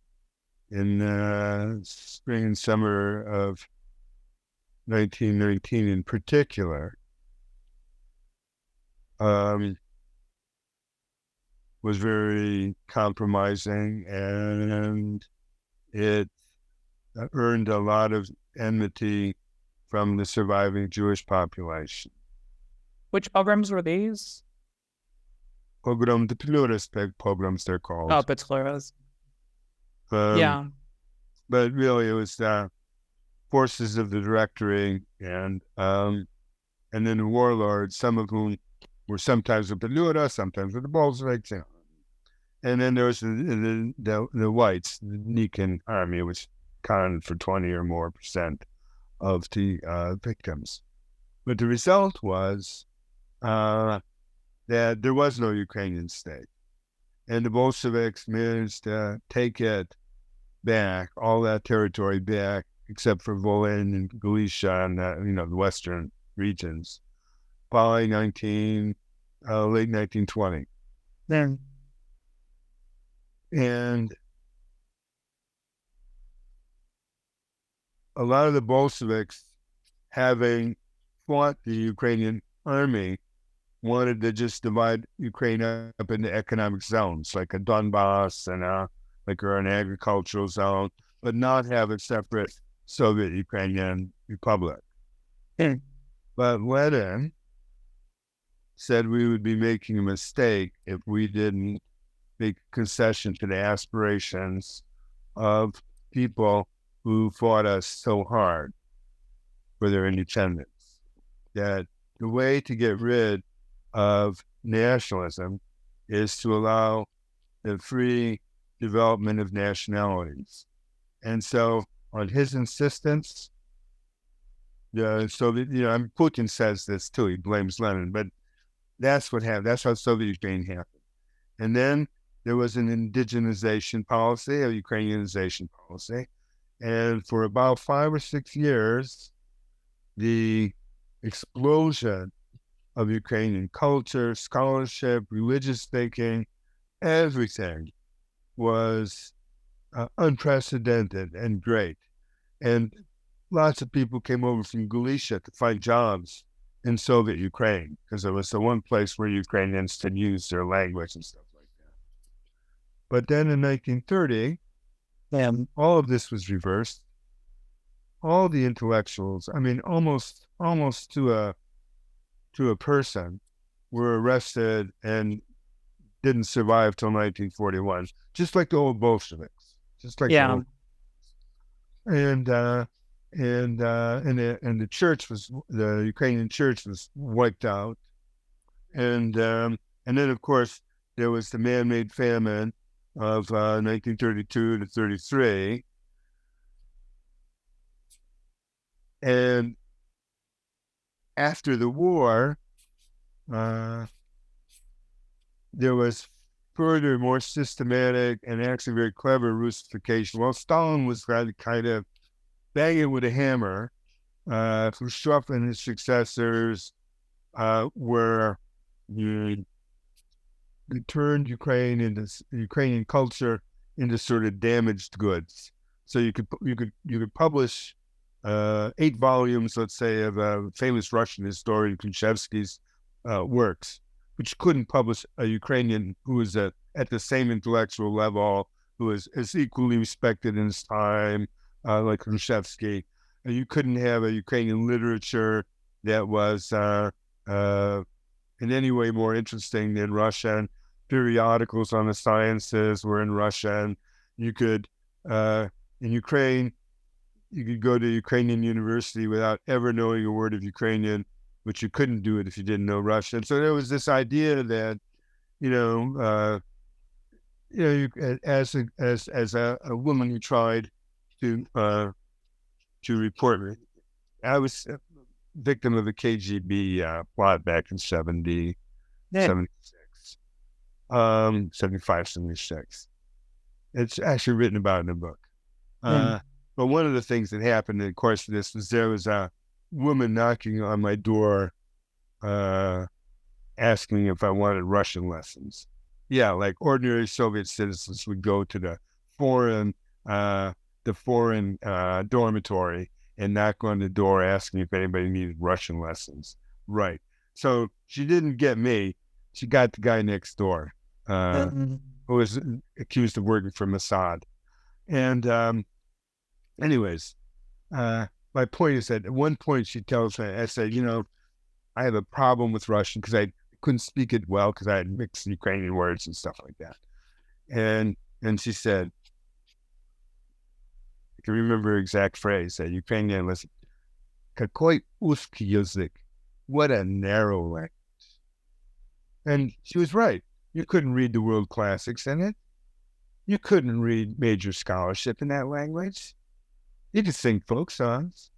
in spring and summer of 1919 in particular, was very compromising, and it earned a lot of enmity from the surviving Jewish population. Which pogroms were these? Pogrom de Pluris pogroms, they're called. Oh, Petleras. Yeah. But really, it was forces of the Directory and then the warlords, some of whom were sometimes with the Lura, sometimes with the Bolsheviks. And then there was the whites, the Nikan army, which accounted for 20 or more % of the victims. But the result was that there was no Ukrainian state. And the Bolsheviks managed to take it back, all that territory back, except for Volyn and Galicia and the western regions, by late 1920. Then, and a lot of the Bolsheviks, having fought the Ukrainian army, wanted to just divide Ukraine up into economic zones, like a Donbass and an agricultural zone, but not have a separate Soviet Ukrainian republic. But Lenin said we would be making a mistake if we didn't make a concession to the aspirations of people who fought us so hard for their independence. That the way to get rid of nationalism is to allow the free development of nationalities. And so, on his insistence, Putin says this too, he blames Lenin, but that's what happened. That's how Soviet Ukraine happened. And then there was an indigenization policy, a Ukrainianization policy. And for about 5 or 6 years, the explosion of Ukrainian culture, scholarship, religious thinking, everything was unprecedented and great. And lots of people came over from Galicia to find jobs in Soviet Ukraine because it was the one place where Ukrainians could use their language and stuff like that. But then in 1930, all of this was reversed. All the intellectuals, almost to a person, were arrested and didn't survive till 1941, just like the old Bolsheviks, and the church the Ukrainian church was wiped out, and then of course there was the man-made famine of 1932 to 33, and after the war, there was further, more systematic and actually very clever Russification. Well, Stalin was kind of banging with a hammer. Khrushchev and his successors turned Ukrainian culture into sort of damaged goods. So you could publish 8 volumes, let's say, of a famous Russian historian Khrushchevsky's works, but you couldn't publish a Ukrainian who was at the same intellectual level, who was as equally respected in his time, like Khrushchevsky. You couldn't have a Ukrainian literature that was in any way more interesting than Russian. Periodicals on the sciences were in Russian. You could, in Ukraine, you could go to Ukrainian university without ever knowing a word of Ukrainian, but you couldn't do it if you didn't know Russian. So there was this idea that, as a woman who tried to report me, I was a victim of the KGB plot back in 76, 75, 76. It's actually written about in the book. But one of the things that happened in the course of this was there was a woman knocking on my door asking if I wanted Russian lessons. Yeah, like ordinary Soviet citizens would go to the foreign the foreign dormitory and knock on the door asking if anybody needed Russian lessons. Right. So she didn't get me. She got the guy next door who was accused of working for Mossad. And anyways, my point is that at one point she tells me, I said, I have a problem with Russian because I couldn't speak it well because I had mixed Ukrainian words and stuff like that. And she said, I can remember her exact phrase, that Ukrainian was, "Какой узкий язык." What a narrow language. And she was right. You couldn't read the world classics in it. You couldn't read major scholarship in that language. You could sing folk songs.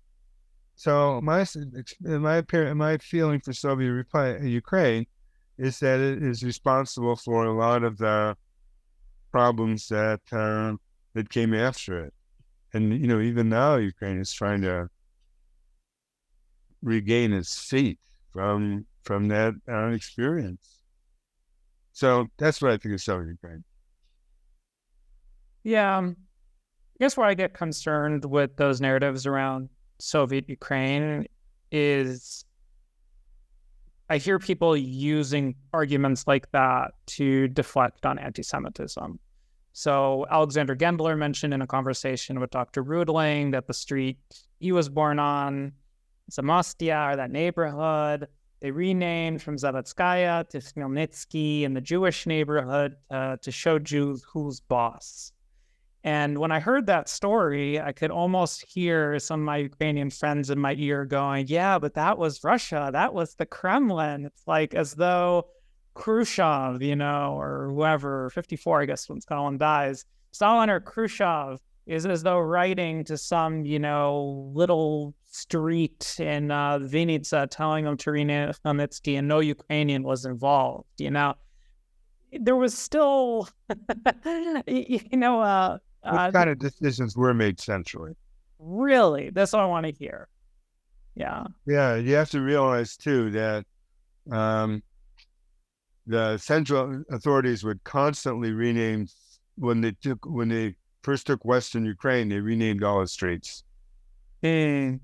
So my feeling for Soviet Ukraine is that it is responsible for a lot of the problems that came after it. And even now Ukraine is trying to regain its feet from that experience. So that's what I think of Soviet Ukraine. Yeah, I guess where I get concerned with those narratives around Soviet Ukraine is I hear people using arguments like that to deflect on anti-Semitism. So Alexander Gendler mentioned in a conversation with Dr. Rudling that the street he was born on, Zamostia, or that neighborhood, they renamed from Zavodskaya to Khmelnytsky in the Jewish neighborhood to show Jews who's boss. And when I heard that story, I could almost hear some of my Ukrainian friends in my ear going, yeah, but that was Russia. That was the Kremlin. It's like as though Khrushchev, or whoever, 54, I guess, when Stalin dies, Stalin or Khrushchev is as though writing to some, little street in Vinnytsia telling them to rename Khmelnytsky and no Ukrainian was involved, There was still, what kind of decisions were made centrally? Really? That's what I want to hear. Yeah. Yeah, you have to realize, too, that the central authorities would constantly rename, when they first took Western Ukraine, they renamed all the streets. Mm.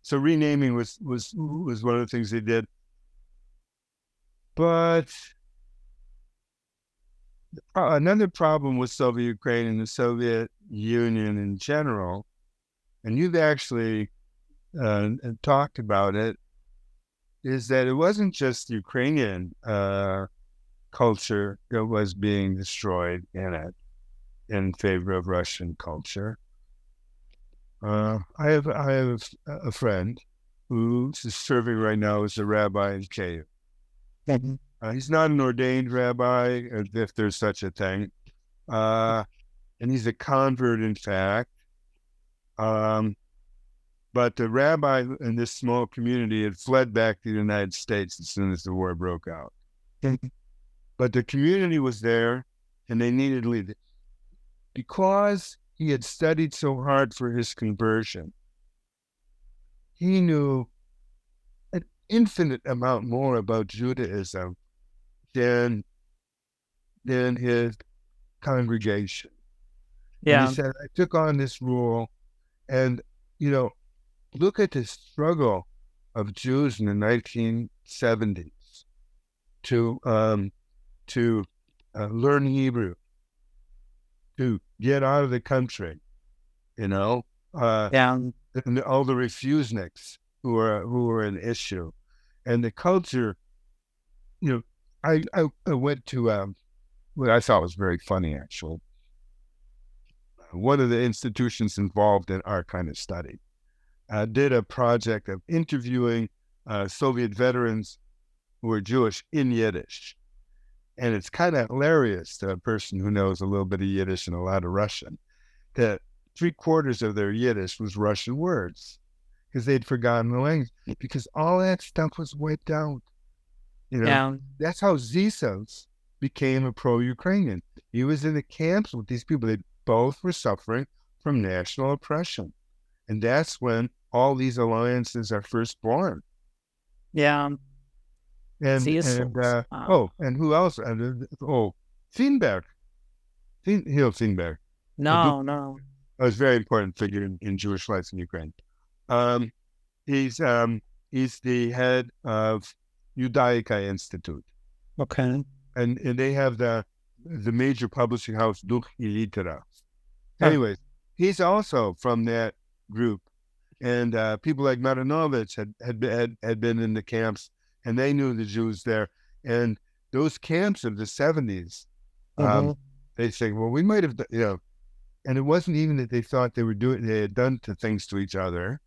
So renaming was one of the things they did. But another problem with Soviet Ukraine and the Soviet Union in general, and you've actually talked about it, is that it wasn't just Ukrainian culture that was being destroyed in it in favor of Russian culture. I have a friend who is serving right now as a rabbi in Kyiv. He's not an ordained rabbi, if there's such a thing, and he's a convert, in fact. But the rabbi in this small community had fled back to the United States as soon as the war broke out. But the community was there, and they needed leaders. Because he had studied so hard for his conversion, he knew an infinite amount more about Judaism than his congregation. Yeah. And he said, I took on this role, and look at the struggle of Jews in the 1970s to learn Hebrew, to get out of the country, and all the refuseniks who were an issue, and the culture. I went to what I thought was very funny, actually. One of the institutions involved in our kind of study did a project of interviewing Soviet veterans who were Jewish in Yiddish. And it's kind of hilarious to a person who knows a little bit of Yiddish and a lot of Russian, that 3/4 of their Yiddish was Russian words because they'd forgotten the language, because all that stuff was wiped out. That's how Zisov became a pro-Ukrainian. He was in the camps with these people. They both were suffering from national oppression. And that's when all these alliances are first born. Yeah. Jesus. Wow. And who else? Finberg. Finberg. No, no. Was a very important figure in Jewish life in Ukraine. Um, he's the head of WWII Institute. Okay. And they have the major publishing house, Duch I Litera. Huh. Anyways, he's also from that group. And people like Marinovich had been in the camps, and they knew the Jews there. And those camps of the 70s, they say, well, we might have, and it wasn't even that they thought they had done things to each other.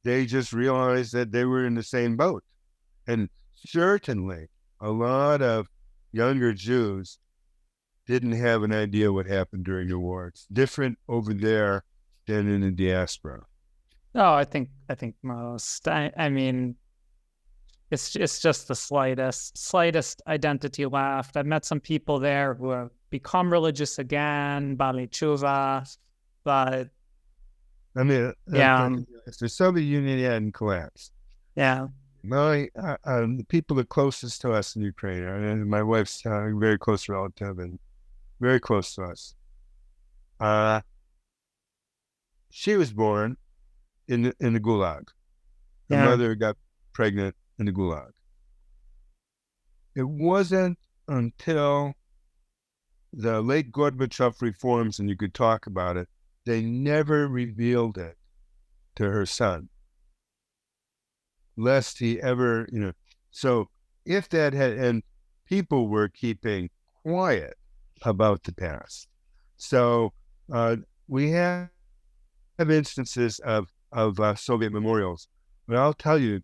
They just realized that they were in the same boat. And certainly a lot of younger Jews didn't have an idea what happened during the war. It's different over there than in the diaspora. Oh, I think most. I mean, it's just the slightest identity left. I've met some people there who have become religious again, Bali Tshuva, but I mean, if the Soviet Union hadn't collapsed, the people the closest to us in Ukraine, and my wife's a very close relative and very close to us. She was born in the Gulag. Her mother got pregnant in the Gulag. It wasn't until the late Gorbachev reforms, and you could talk about it, they never revealed it to her son, lest he ever, So if that had, and people were keeping quiet about the past. So we have instances of Soviet memorials, but I'll tell you,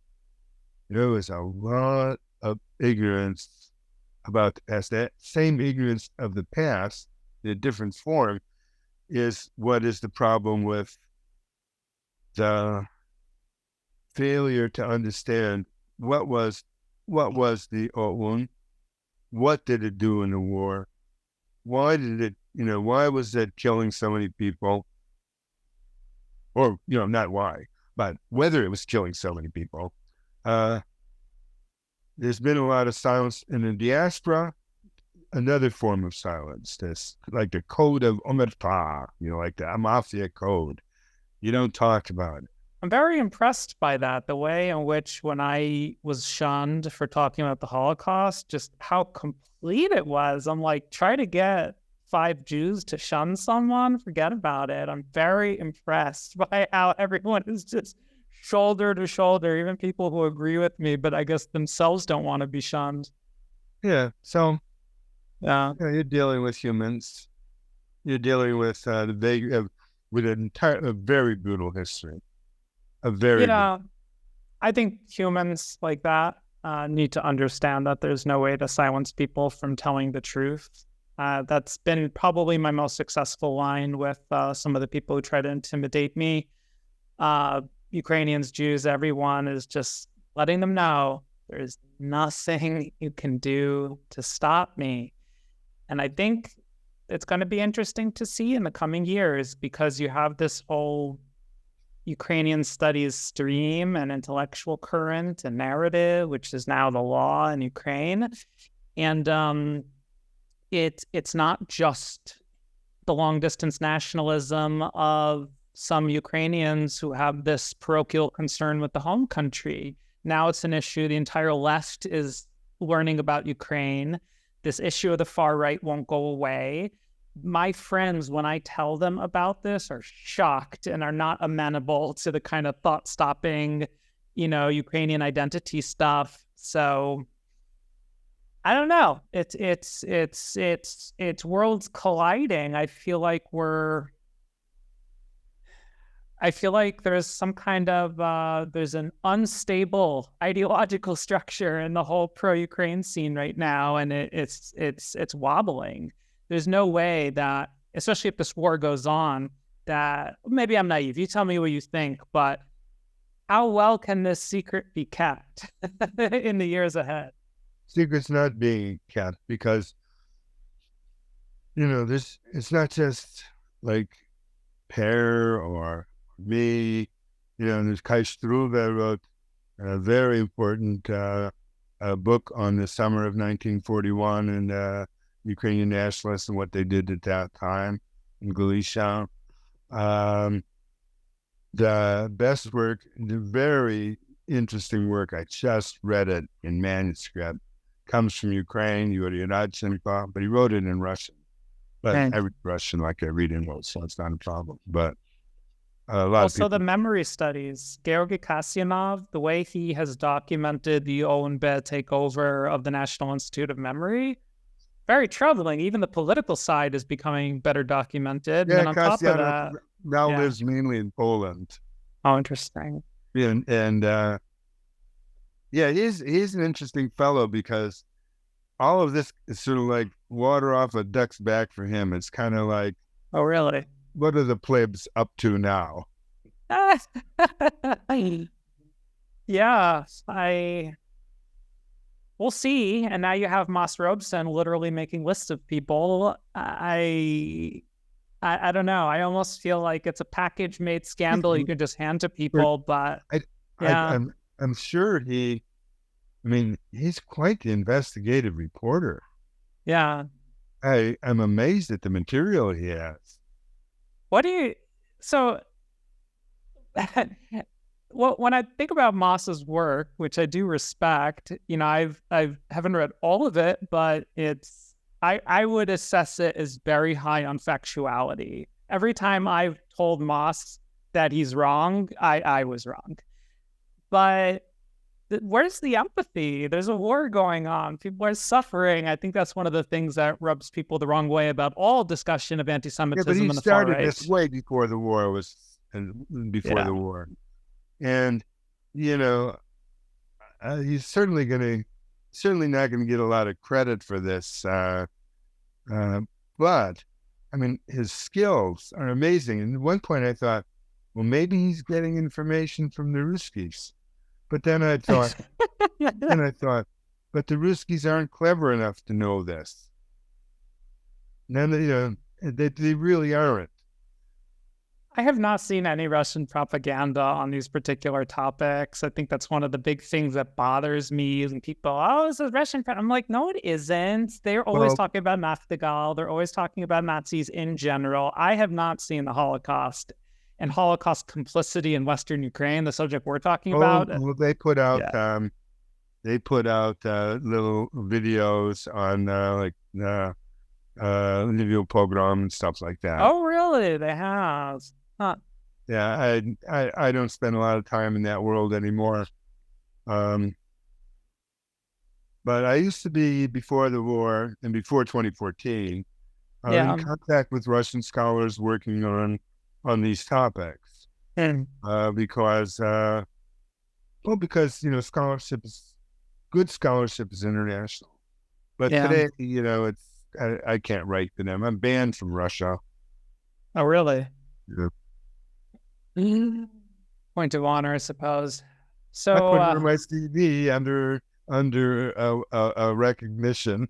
there was a lot of ignorance about the past. That same ignorance of the past, in a different form, is what is the problem with the failure to understand what was the OUN, what did it do in the war, why was it killing so many people, or not why, but whether it was killing so many people. There's been a lot of silence in the diaspora. Another form of silence, this like the code of omerta, like the mafia code. You don't talk about it. I'm very impressed by that, the way in which when I was shunned for talking about the Holocaust, just how complete it was. I'm like, try to get 5 Jews to shun someone, forget about it. I'm very impressed by how everyone is just shoulder to shoulder, even people who agree with me, but I guess themselves don't want to be shunned. Yeah, so you're dealing with humans. You're dealing with with a very brutal history. I think humans like that need to understand that there's no way to silence people from telling the truth. That's been probably my most successful line with some of the people who try to intimidate me. Ukrainians, Jews, everyone is just letting them know there's nothing you can do to stop me. And I think it's going to be interesting to see in the coming years, because you have this whole Ukrainian studies stream and intellectual current and narrative, which is now the law in Ukraine. And it's not just the long-distance nationalism of some Ukrainians who have this parochial concern with the home country. Now it's an issue. The entire left is learning about Ukraine. This issue of the far right won't go away. My friends, when I tell them about this, are shocked and are not amenable to the kind of thought-stopping, Ukrainian identity stuff. So I don't know. It's worlds colliding. I feel like there's some kind of there's an unstable ideological structure in the whole pro-Ukraine scene right now, and it's wobbling. There's no way that, especially if this war goes on, that maybe I'm naive. You tell me what you think, but how well can this secret be kept in the years ahead? Secret's not being kept because, it's not just like Per or me. There's Kai Struve wrote a very important a book on the summer of 1941 and Ukrainian nationalists and what they did at that time in Galicia. The best work, the very interesting work, I just read it in manuscript, comes from Ukraine, Yuri Radchenko, but he wrote it in Russian. But I read Russian like I read English, so it's not a problem. But a lot also of people... the memory studies, Georgy Kasyanov, the way he has documented the OUN-B takeover of the National Institute of Memory, very troubling. Even the political side is becoming better documented. Yeah, and on top of Kasyanov that, now lives mainly in Poland. Oh, interesting. And he's an interesting fellow because all of this is sort of like water off a duck's back for him. It's kind of like, oh, really? What are the plebs up to now? Yeah, we'll see. And now you have Moss Robeson literally making lists of people. I don't know. I almost feel like it's a package-made scandal you can just hand to people. But I'm sure he's quite the investigative reporter. Yeah, I'm amazed at the material he has. When I think about Moss's work, which I do respect, I haven't read all of it, but I would assess it as very high on factuality. Every time I've told Moss that he's wrong, I was wrong. But where's the empathy? There's a war going on. People are suffering. I think that's one of the things that rubs people the wrong way about all discussion of anti-Semitism in the far right. But he started this way before the war the war. And, he's certainly not going to get a lot of credit for this. But, his skills are amazing. And at one point I thought, well, maybe he's getting information from the Ruskies. But then I thought, but the Ruskies aren't clever enough to know this. Then, they really aren't. I have not seen any Russian propaganda on these particular topics. I think that's one of the big things that bothers me. And people, this is Russian. I'm like, no, it isn't. They're always talking about Naftagal. They're always talking about Nazis in general. I have not seen the Holocaust and Holocaust complicity in Western Ukraine, the subject we're talking about. Well, they put out little videos on video pogrom and stuff like that. Oh, really? They have. Huh. Yeah, I don't spend a lot of time in that world anymore. But I used to be, before the war and before 2014, in contact with Russian scholars working on these topics. Because good scholarship is international. But today, I can't write to them. I'm banned from Russia. Oh, really? Yeah. Point of honor, I suppose. So I put it on my CV under a recognition.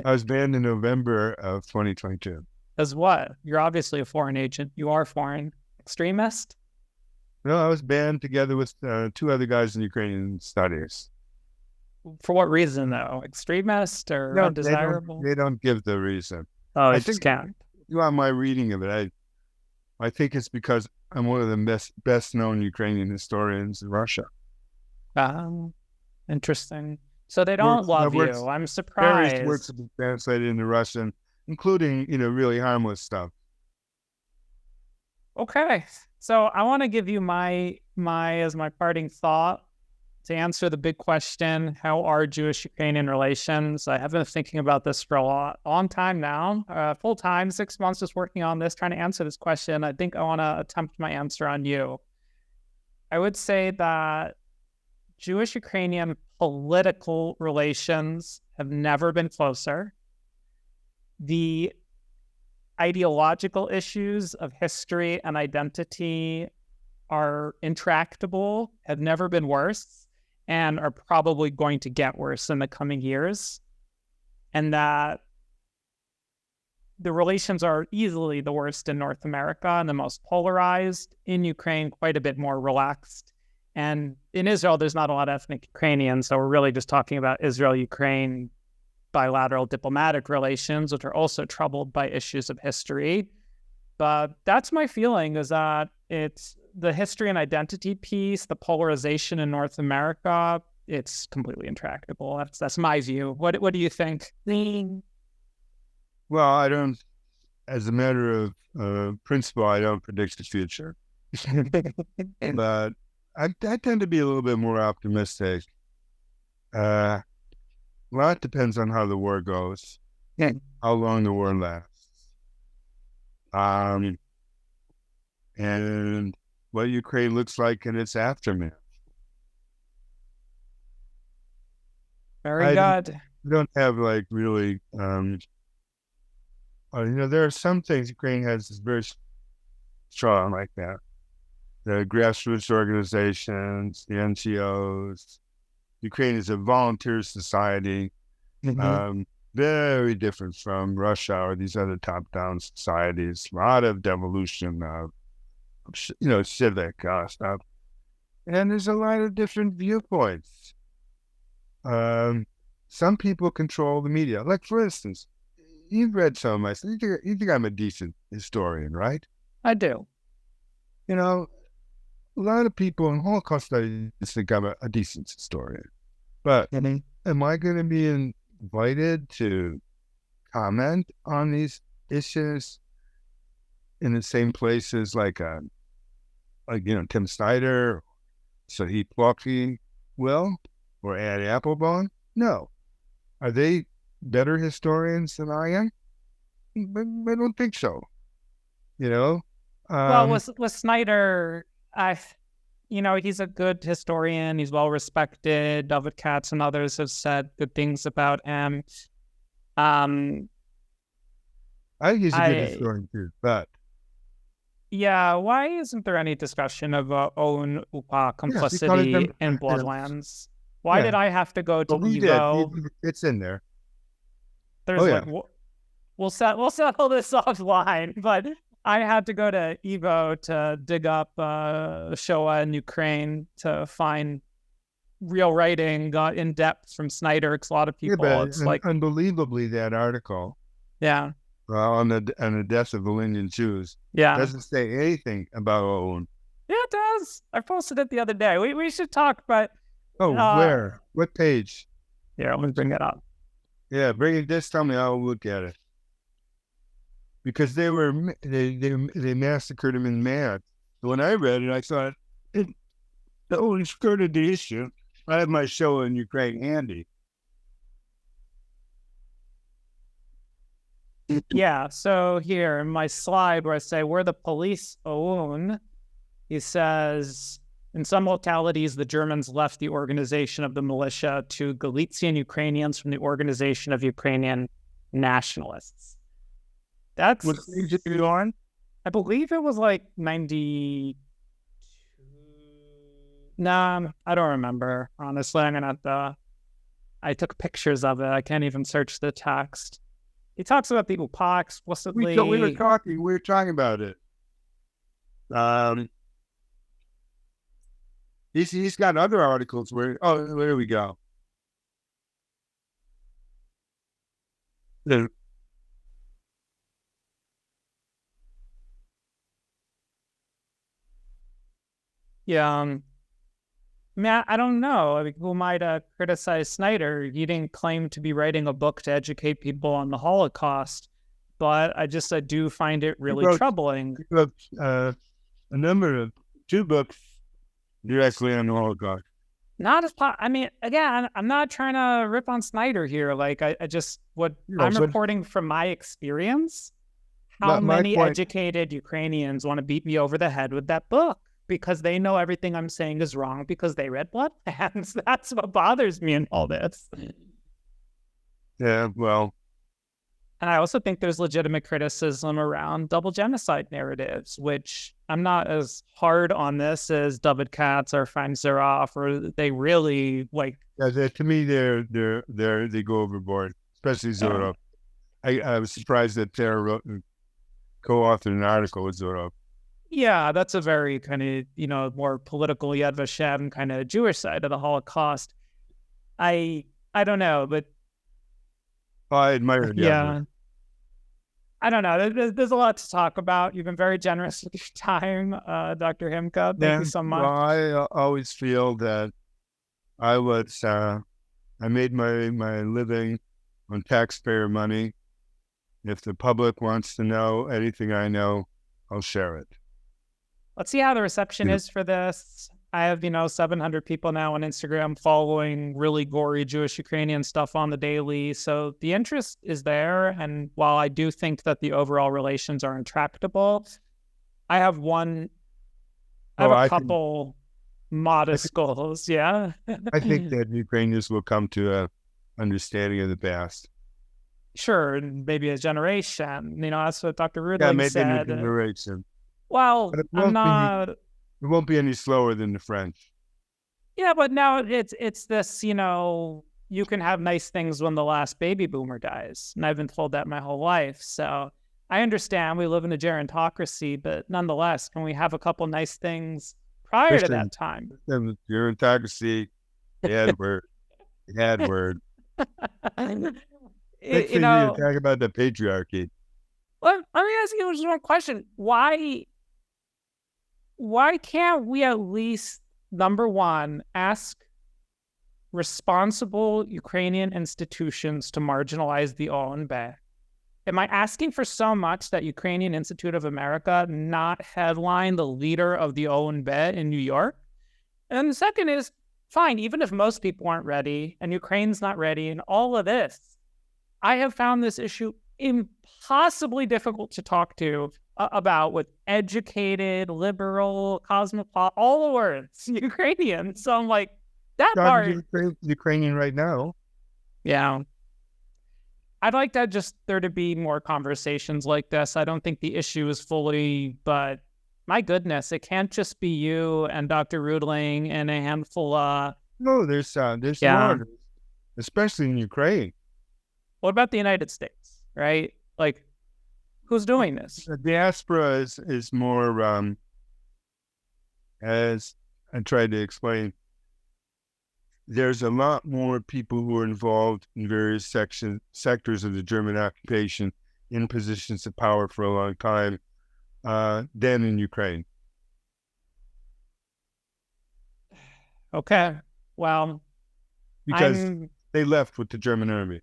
I was banned in November of 2022. As what? You're obviously a foreign agent. You are foreign extremist? No, I was banned together with two other guys in Ukrainian studies. For what reason, though? Extremist or undesirable? They don't give the reason. Oh, I just can't. You want my reading of it? I think it's because I'm one of the best known Ukrainian historians in Russia. Interesting. So they don't love you. I'm surprised. Various works have been translated into Russian, including really harmless stuff. Okay, so I want to give you my parting thought to answer the big question: how are Jewish-Ukrainian relations? I have been thinking about this for a long time now, full time, 6 months just working on this, trying to answer this question. I think I want to attempt my answer on you. I would say that Jewish-Ukrainian political relations have never been closer. The ideological issues of history and identity are intractable, have never been worse, and are probably going to get worse in the coming years. And that the relations are easily the worst in North America and the most polarized. In Ukraine, quite a bit more relaxed. And in Israel, there's not a lot of ethnic Ukrainians, so we're really just talking about Israel-Ukraine bilateral diplomatic relations, which are also troubled by issues of history. But that's my feeling, is that it's the history and identity piece, the polarization in North America, it's completely intractable. That's my view. What do you think? Well, I don't, as a matter of principle, I don't predict the future. But I tend to be a little bit more optimistic. A lot depends on how the war goes, how long the war lasts, and what Ukraine looks like in its aftermath. Very good. We don't have like really, there are some things Ukraine has is very strong like that. The grassroots organizations, the NGOs. Ukraine is a volunteer society, very different from Russia or these other top-down societies. A lot of devolution of, civic stuff. And there's a lot of different viewpoints. Some people control the media. Like, for instance, you've read some of my stuff. You think I'm a decent historian, right? I do. A lot of people in Holocaust studies think I'm a decent historian. But am I going to be invited to comment on these issues in the same places like Tim Snyder, Sahid Plotkin will, or Ed Applebaum? No. Are they better historians than I am? I don't think so. Well, with Snyder, he's a good historian. He's well respected. David Katz and others have said good things about him. I think he's a good historian too, but yeah, why isn't there any discussion of OUN-B complicity in Bloodlands? Why did I have to go to Evo? It's in there. There's we'll settle this offline, but I had to go to Evo to dig up Shoah in Ukraine to find real writing in depth from Snyder. Because a lot of people, it's like unbelievably that article. Yeah. On the deaths of Volhynian Jews. Yeah. Doesn't say anything about OUN. Yeah, it does. I posted it the other day. We should talk, but where? What page? Yeah, let me bring it up. Yeah, bring it. Just tell me. I'll look at it. Because they massacred him in mass. When I read it, I thought it only skirted the issue. I have my show in Ukraine handy. Yeah, so here in my slide where I say we're the police OUN, he says in some localities the Germans left the organization of the militia to Galician Ukrainians from the organization of Ukrainian nationalists. That's what page are you on? I believe it was like 92. Nah, I don't remember. Honestly, I'm gonna have to. I took pictures of it. I can't even search the text. He talks about the UPA explicitly. We were talking about it. He's got other articles where. Oh, there we go. Yeah, I don't know. I mean, people might criticize Snyder. He didn't claim to be writing a book to educate people on the Holocaust, but I do find it really troubling. He wrote a number of 2 books directly on the Holocaust. Not as I mean, again, I'm not trying to rip on Snyder here. Like, I'm reporting from my experience. How many educated Ukrainians want to beat me over the head with that book? Because they know everything I'm saying is wrong because they read Bloodlands. That's what bothers me in all this. Yeah, well. And I also think there's legitimate criticism around double genocide narratives, which I'm not as hard on this as David Katz or Frank Zeroff, or they really like. Yeah, to me, they go overboard, especially Zeroff. I was surprised that Tara co-authored an article with Zeroff. Yeah, that's a very kind of, more political Yad Vashem kind of Jewish side of the Holocaust. I don't know, but I admire the other. yeah, I don't know. There's a lot to talk about. You've been very generous with your time, Dr. Himka. Thank Yeah, you so well, much. I always feel that I was, I made my living on taxpayer money. If the public wants to know anything I know, I'll share it. Let's see how the reception Yeah. is for this. I have, 700 people now on Instagram following really gory Jewish-Ukrainian stuff on the daily. So the interest is there. And while I do think that the overall relations are intractable, I have a couple modest goals. Yeah. I think that Ukrainians will come to a understanding of the past. Sure. Maybe a generation. That's what Dr. Yeah, Rudling maybe a said. generation. Well, But I'm not. it won't be any slower than the French. Yeah, but now it's this, you can have nice things when the last baby boomer dies. And I've been told that my whole life. So I understand we live in a gerontocracy, but nonetheless, can we have a couple nice things prior to that time? Gerontocracy, bad word. Bad word. Next thing you talk about the patriarchy. Let me ask you just one question. Why can't we at least, number one, ask responsible Ukrainian institutions to marginalize the OUN-B? Am I asking for so much that Ukrainian Institute of America not headline the leader of the OUN-B in New York? And the second is, fine, even if most people aren't ready and Ukraine's not ready and all of this, I have found this issue impossibly difficult to talk to about with educated, liberal, cosmopolitan, all the words, Ukrainian. So I'm like, that part. Ukrainian right now. Yeah. I'd like there to be more conversations like this. I don't think the issue is fully, but my goodness, it can't just be you and Dr. Rudling and a handful of... No, there's more, especially in Ukraine. What about the United States, right? Like, who's doing this? The diaspora is more, as I tried to explain, there's a lot more people who are involved in various sectors of the German occupation in positions of power for a long time than in Ukraine. Okay, well, because they left with the German army.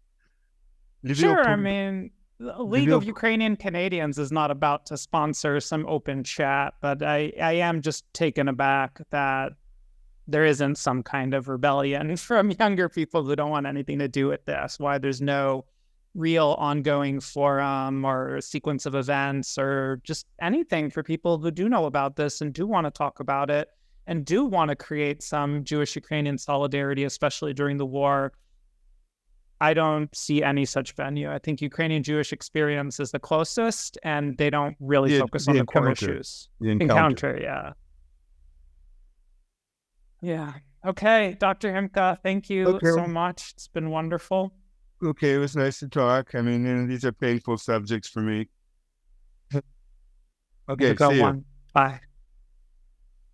Sure, I mean, the League of Ukrainian Canadians is not about to sponsor some open chat, but I am just taken aback that there isn't some kind of rebellion from younger people who don't want anything to do with this, why there's no real ongoing forum or sequence of events or just anything for people who do know about this and do want to talk about it and do want to create some Jewish-Ukrainian solidarity, especially during the war. I don't see any such venue. I think Ukrainian Jewish experience is the closest, and they don't really focus on the core issues. The encounter, yeah. Yeah. Okay, Dr. Himka, thank you so much. It's been wonderful. Okay, it was nice to talk. I mean, these are painful subjects for me. Okay, see you. Bye.